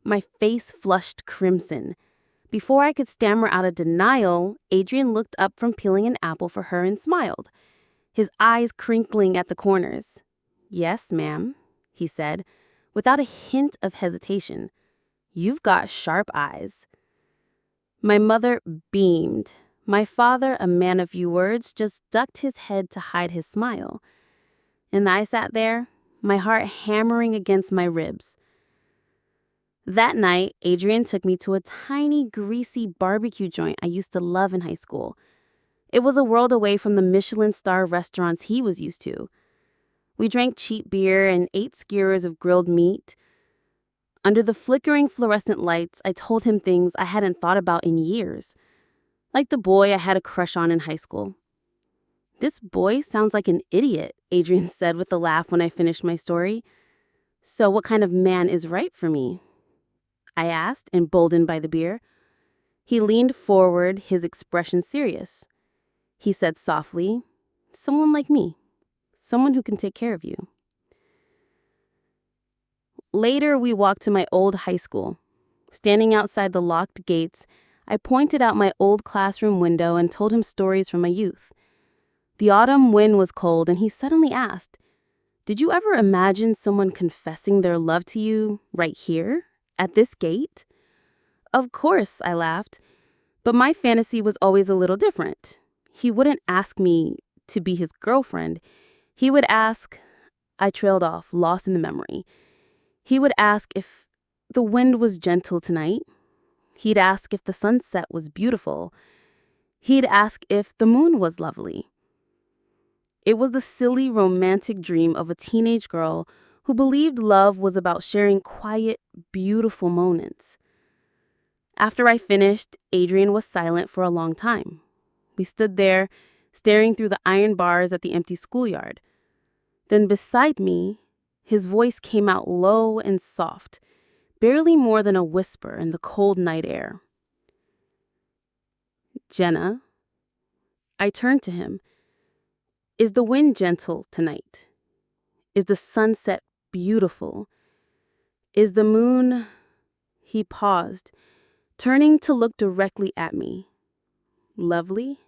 My face flushed crimson. Before I could stammer out a denial, Adrian looked up from peeling an apple for her and smiled, his eyes crinkling at the corners. "Yes, ma'am," he said, without a hint of hesitation. "You've got sharp eyes." My mother beamed. My father, a man of few words, just ducked his head to hide his smile. And I sat there, my heart hammering against my ribs. That night, Adrian took me to a tiny, greasy barbecue joint I used to love in high school. It was a world away from the Michelin star restaurants he was used to. We drank cheap beer and ate skewers of grilled meat. Under the flickering fluorescent lights, I told him things I hadn't thought about in years, like the boy I had a crush on in high school. "This boy sounds like an idiot," Adrian said with a laugh when I finished my story. "So what kind of man is right for me?" I asked, emboldened by the beer. He leaned forward, his expression serious. He said softly, "Someone like me. Someone who can take care of you." Later, we walked to my old high school. Standing outside the locked gates, I pointed out my old classroom window and told him stories from my youth. The autumn wind was cold, and he suddenly asked, "Did you ever imagine someone confessing their love to you right here, at this gate?" "Of course," I laughed, but my fantasy was always a little different. He wouldn't ask me to be his girlfriend. He would ask, I trailed off, lost in the memory. He would ask if the wind was gentle tonight. He'd ask if the sunset was beautiful. He'd ask if the moon was lovely. It was the silly, romantic dream of a teenage girl who believed love was about sharing quiet, beautiful moments. After I finished, Adrian was silent for a long time. We stood there, staring through the iron bars at the empty schoolyard. Then beside me, his voice came out low and soft, barely more than a whisper in the cold night air. "Jenna." I turned to him. "Is the wind gentle tonight? Is the sunset beautiful? Is the moon—" He paused, turning to look directly at me. "Lovely?"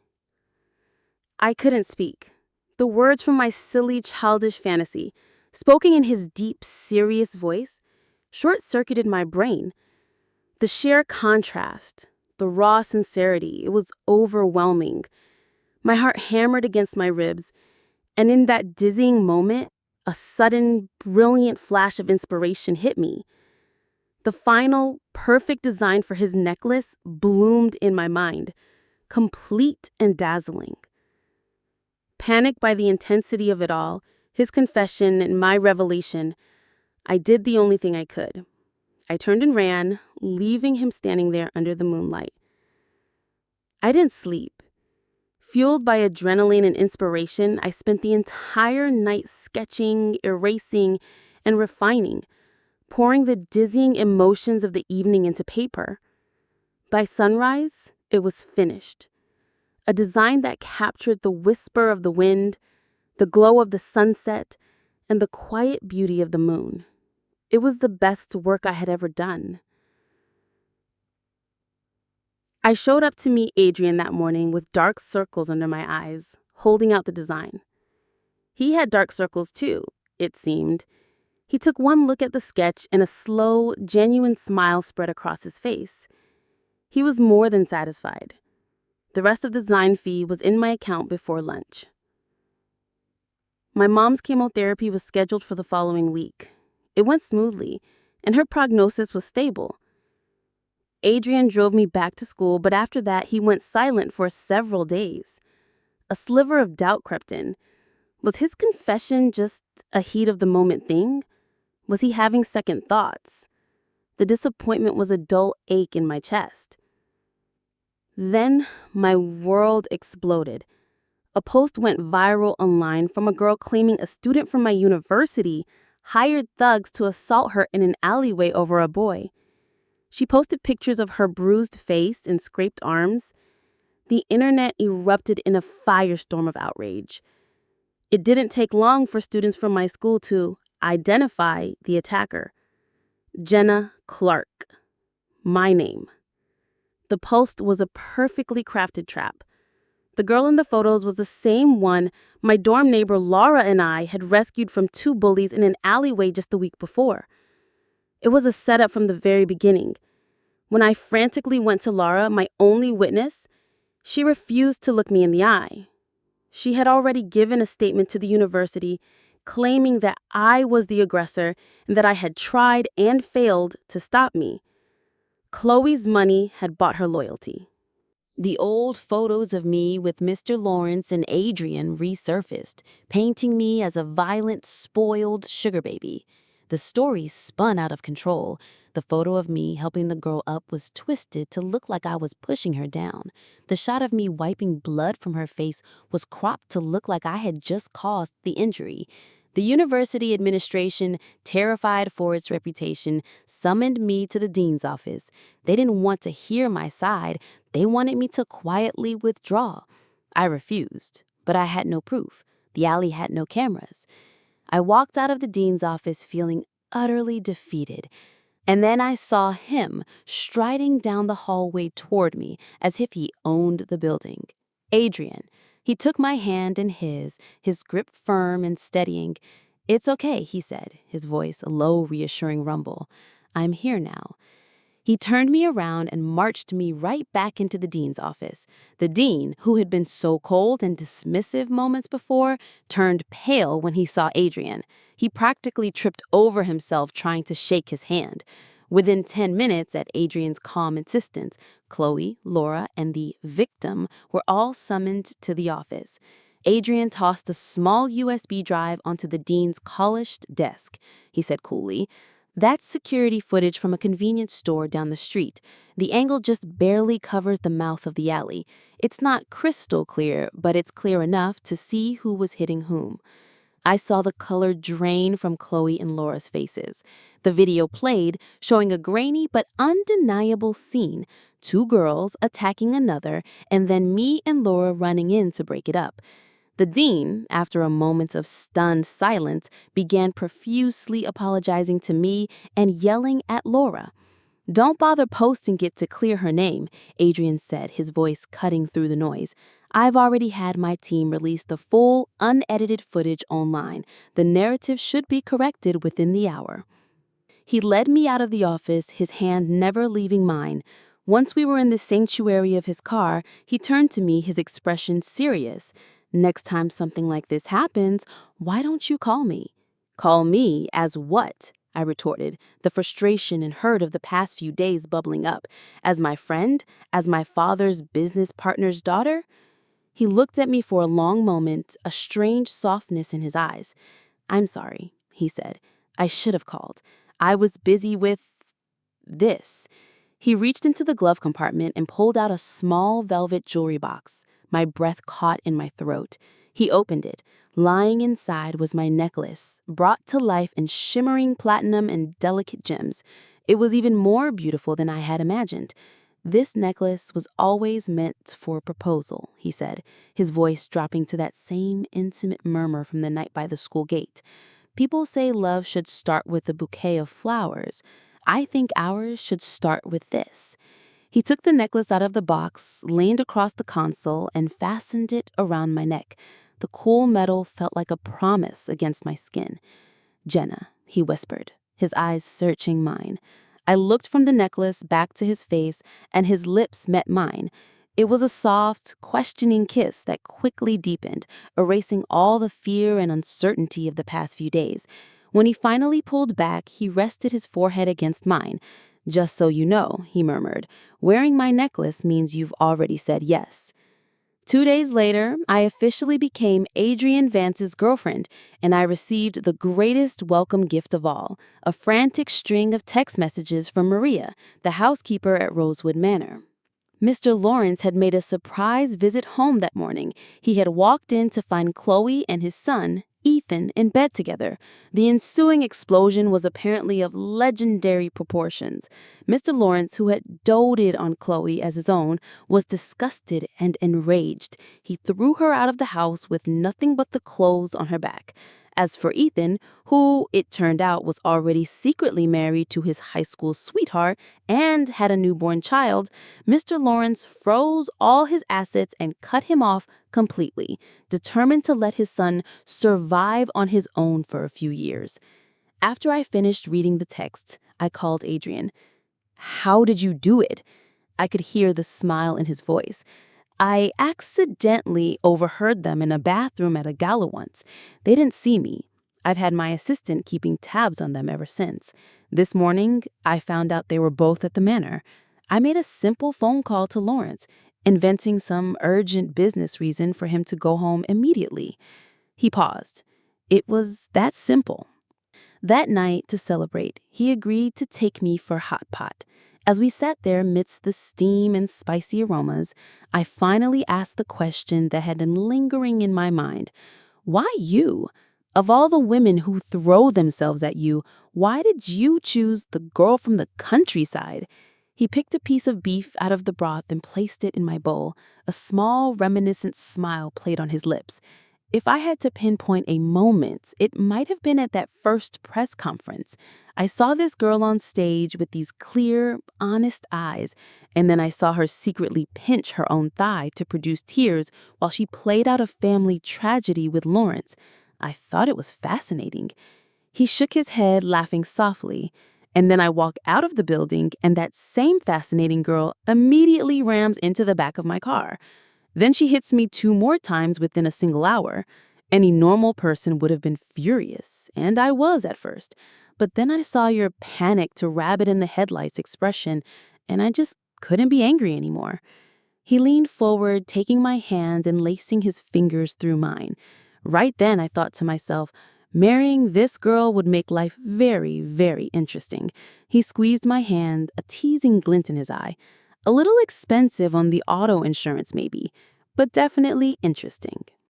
I couldn't speak. The words from my silly, childish fantasy, spoken in his deep, serious voice, short-circuited my brain. The sheer contrast, the raw sincerity, it was overwhelming. My heart hammered against my ribs, and in that dizzying moment, A sudden, brilliant flash of inspiration hit me. The final, perfect design for his necklace bloomed in my mind, complete and dazzling. Panicked by the intensity of it all, his confession and my revelation, I did the only thing I could. I turned and ran, leaving him standing there under the moonlight. I didn't sleep. Fueled by adrenaline and inspiration, I spent the entire night sketching, erasing, and refining, pouring the dizzying emotions of the evening into paper. By sunrise, it was finished. A design that captured the whisper of the wind, the glow of the sunset, and the quiet beauty of the moon. It was the best work I had ever done. I showed up to meet Adrian that morning with dark circles under my eyes, holding out the design. He had dark circles too, it seemed. He took one look at the sketch and a slow, genuine smile spread across his face. He was more than satisfied. The rest of the design fee was in my account before lunch. My mom's chemotherapy was scheduled for the following week. It went smoothly, and her prognosis was stable. Adrian drove me back to school, but after that, he went silent for several days. A sliver of doubt crept in. Was his confession just a heat-of-the-moment thing? Was he having second thoughts? The disappointment was a dull ache in my chest. Then my world exploded. A post went viral online from a girl claiming a student from my university hired thugs to assault her in an alleyway over a boy. She posted pictures of her bruised face and scraped arms. The internet erupted in a firestorm of outrage. It didn't take long for students from my school to identify the attacker. Jenna Clark. My name. The post was a perfectly crafted trap. The girl in the photos was the same one my dorm neighbor Laura and I had rescued from two bullies in an alleyway just the week before. It was a setup from the very beginning. When I frantically went to Laura, my only witness, she refused to look me in the eye. She had already given a statement to the university claiming that I was the aggressor and that I had tried and failed to stop me. Chloe's money had bought her loyalty. The old photos of me with Mr. Lawrence and Adrian resurfaced, painting me as a violent, spoiled sugar baby. The story spun out of control. The photo of me helping the girl up was twisted to look like I was pushing her down. The shot of me wiping blood from her face was cropped to look like I had just caused the injury. The university administration, terrified for its reputation, summoned me to the dean's office. They didn't want to hear my side. They wanted me to quietly withdraw. I refused, but I had no proof. The alley had no cameras. I walked out of the dean's office feeling utterly defeated. And then I saw him striding down the hallway toward me as if he owned the building. Adrian. He took my hand in his grip firm and steadying. "It's okay," he said, his voice a low, reassuring rumble. "I'm here now." He turned me around and marched me right back into the dean's office. The dean, who had been so cold and dismissive moments before, turned pale when he saw Adrian. He practically tripped over himself trying to shake his hand. Within 10 minutes, at Adrian's calm insistence, Chloe, Laura, and the victim were all summoned to the office. Adrian tossed a small USB drive onto the dean's polished desk. He said coolly, "That's security footage from a convenience store down the street. The angle just barely covers the mouth of the alley. It's not crystal clear, but it's clear enough to see who was hitting whom." I saw the color drain from Chloe and Laura's faces. The video played, showing a grainy but undeniable scene, two girls attacking another, and then me and Laura running in to break it up. The dean, after a moment of stunned silence, began profusely apologizing to me and yelling at Laura. "Don't bother posting it to clear her name," Adrian said, his voice cutting through the noise. "I've already had my team release the full, unedited footage online. The narrative should be corrected within the hour." He led me out of the office, his hand never leaving mine. Once we were in the sanctuary of his car, he turned to me, his expression serious. "Next time something like this happens, why don't you call me?" Call me as what? I retorted, the frustration and hurt of the past few days bubbling up. As my friend? As my father's business partner's daughter? He looked at me for a long moment, a strange softness in his eyes. I'm sorry, he said. I should have called. I was busy with this. He reached into the glove compartment and pulled out a small velvet jewelry box. My breath caught in my throat. He opened it. Lying inside was my necklace, brought to life in shimmering platinum and delicate gems. It was even more beautiful than I had imagined. This necklace was always meant for a proposal, he said, his voice dropping to that same intimate murmur from the night by the school gate. People say love should start with a bouquet of flowers. I think ours should start with this. He took the necklace out of the box, leaned across the console, and fastened it around my neck. The cool metal felt like a promise against my skin. Jenna, he whispered, his eyes searching mine. I looked from the necklace back to his face, and his lips met mine. It was a soft, questioning kiss that quickly deepened, erasing all the fear and uncertainty of the past few days. When he finally pulled back, he rested his forehead against mine. Just so you know, he murmured, wearing my necklace means you've already said yes. 2 days later, I officially became Adrian Vance's girlfriend, and I received the greatest welcome gift of all, a frantic string of text messages from Maria, the housekeeper at Rosewood Manor. Mr. Lawrence had made a surprise visit home that morning. He had walked in to find Chloe and his son, Ethan, in bed together. The ensuing explosion was apparently of legendary proportions. Mr. Lawrence, who had doted on Chloe as his own, was disgusted and enraged. He threw her out of the house with nothing but the clothes on her back. As for Ethan, who, it turned out, was already secretly married to his high school sweetheart and had a newborn child, Mr. Lawrence froze all his assets and cut him off completely, determined to let his son survive on his own for a few years. After I finished reading the text, I called Adrian. "How did you do it?" I could hear the smile in his voice. "I accidentally overheard them in a bathroom at a gala once. They didn't see me. I've had my assistant keeping tabs on them ever since. This morning, I found out they were both at the manor. I made a simple phone call to Lawrence, inventing some urgent business reason for him to go home immediately." He paused. It was that simple. That night, to celebrate, he agreed to take me for hot pot. As we sat there amidst the steam and spicy aromas, I finally asked the question that had been lingering in my mind. Why you? Of all the women who throw themselves at you, why did you choose the girl from the countryside? He picked a piece of beef out of the broth and placed it in my bowl. A small, reminiscent smile played on his lips. If I had to pinpoint a moment, it might have been at that first press conference. I saw this girl on stage with these clear, honest eyes, and then I saw her secretly pinch her own thigh to produce tears while she played out a family tragedy with Lawrence. I thought it was fascinating. He shook his head, laughing softly, and then I walk out of the building, and that same fascinating girl immediately rams into the back of my car. Then she hits me 2 more times within a single hour. Any normal person would have been furious, and I was at first. But then I saw your panicked to rabbit in the headlights expression, and I just couldn't be angry anymore. He leaned forward, taking my hand and lacing his fingers through mine. Right then I thought to myself, marrying this girl would make life very, very interesting. He squeezed my hand, a teasing glint in his eye. A little expensive on the auto insurance maybe, but definitely interesting.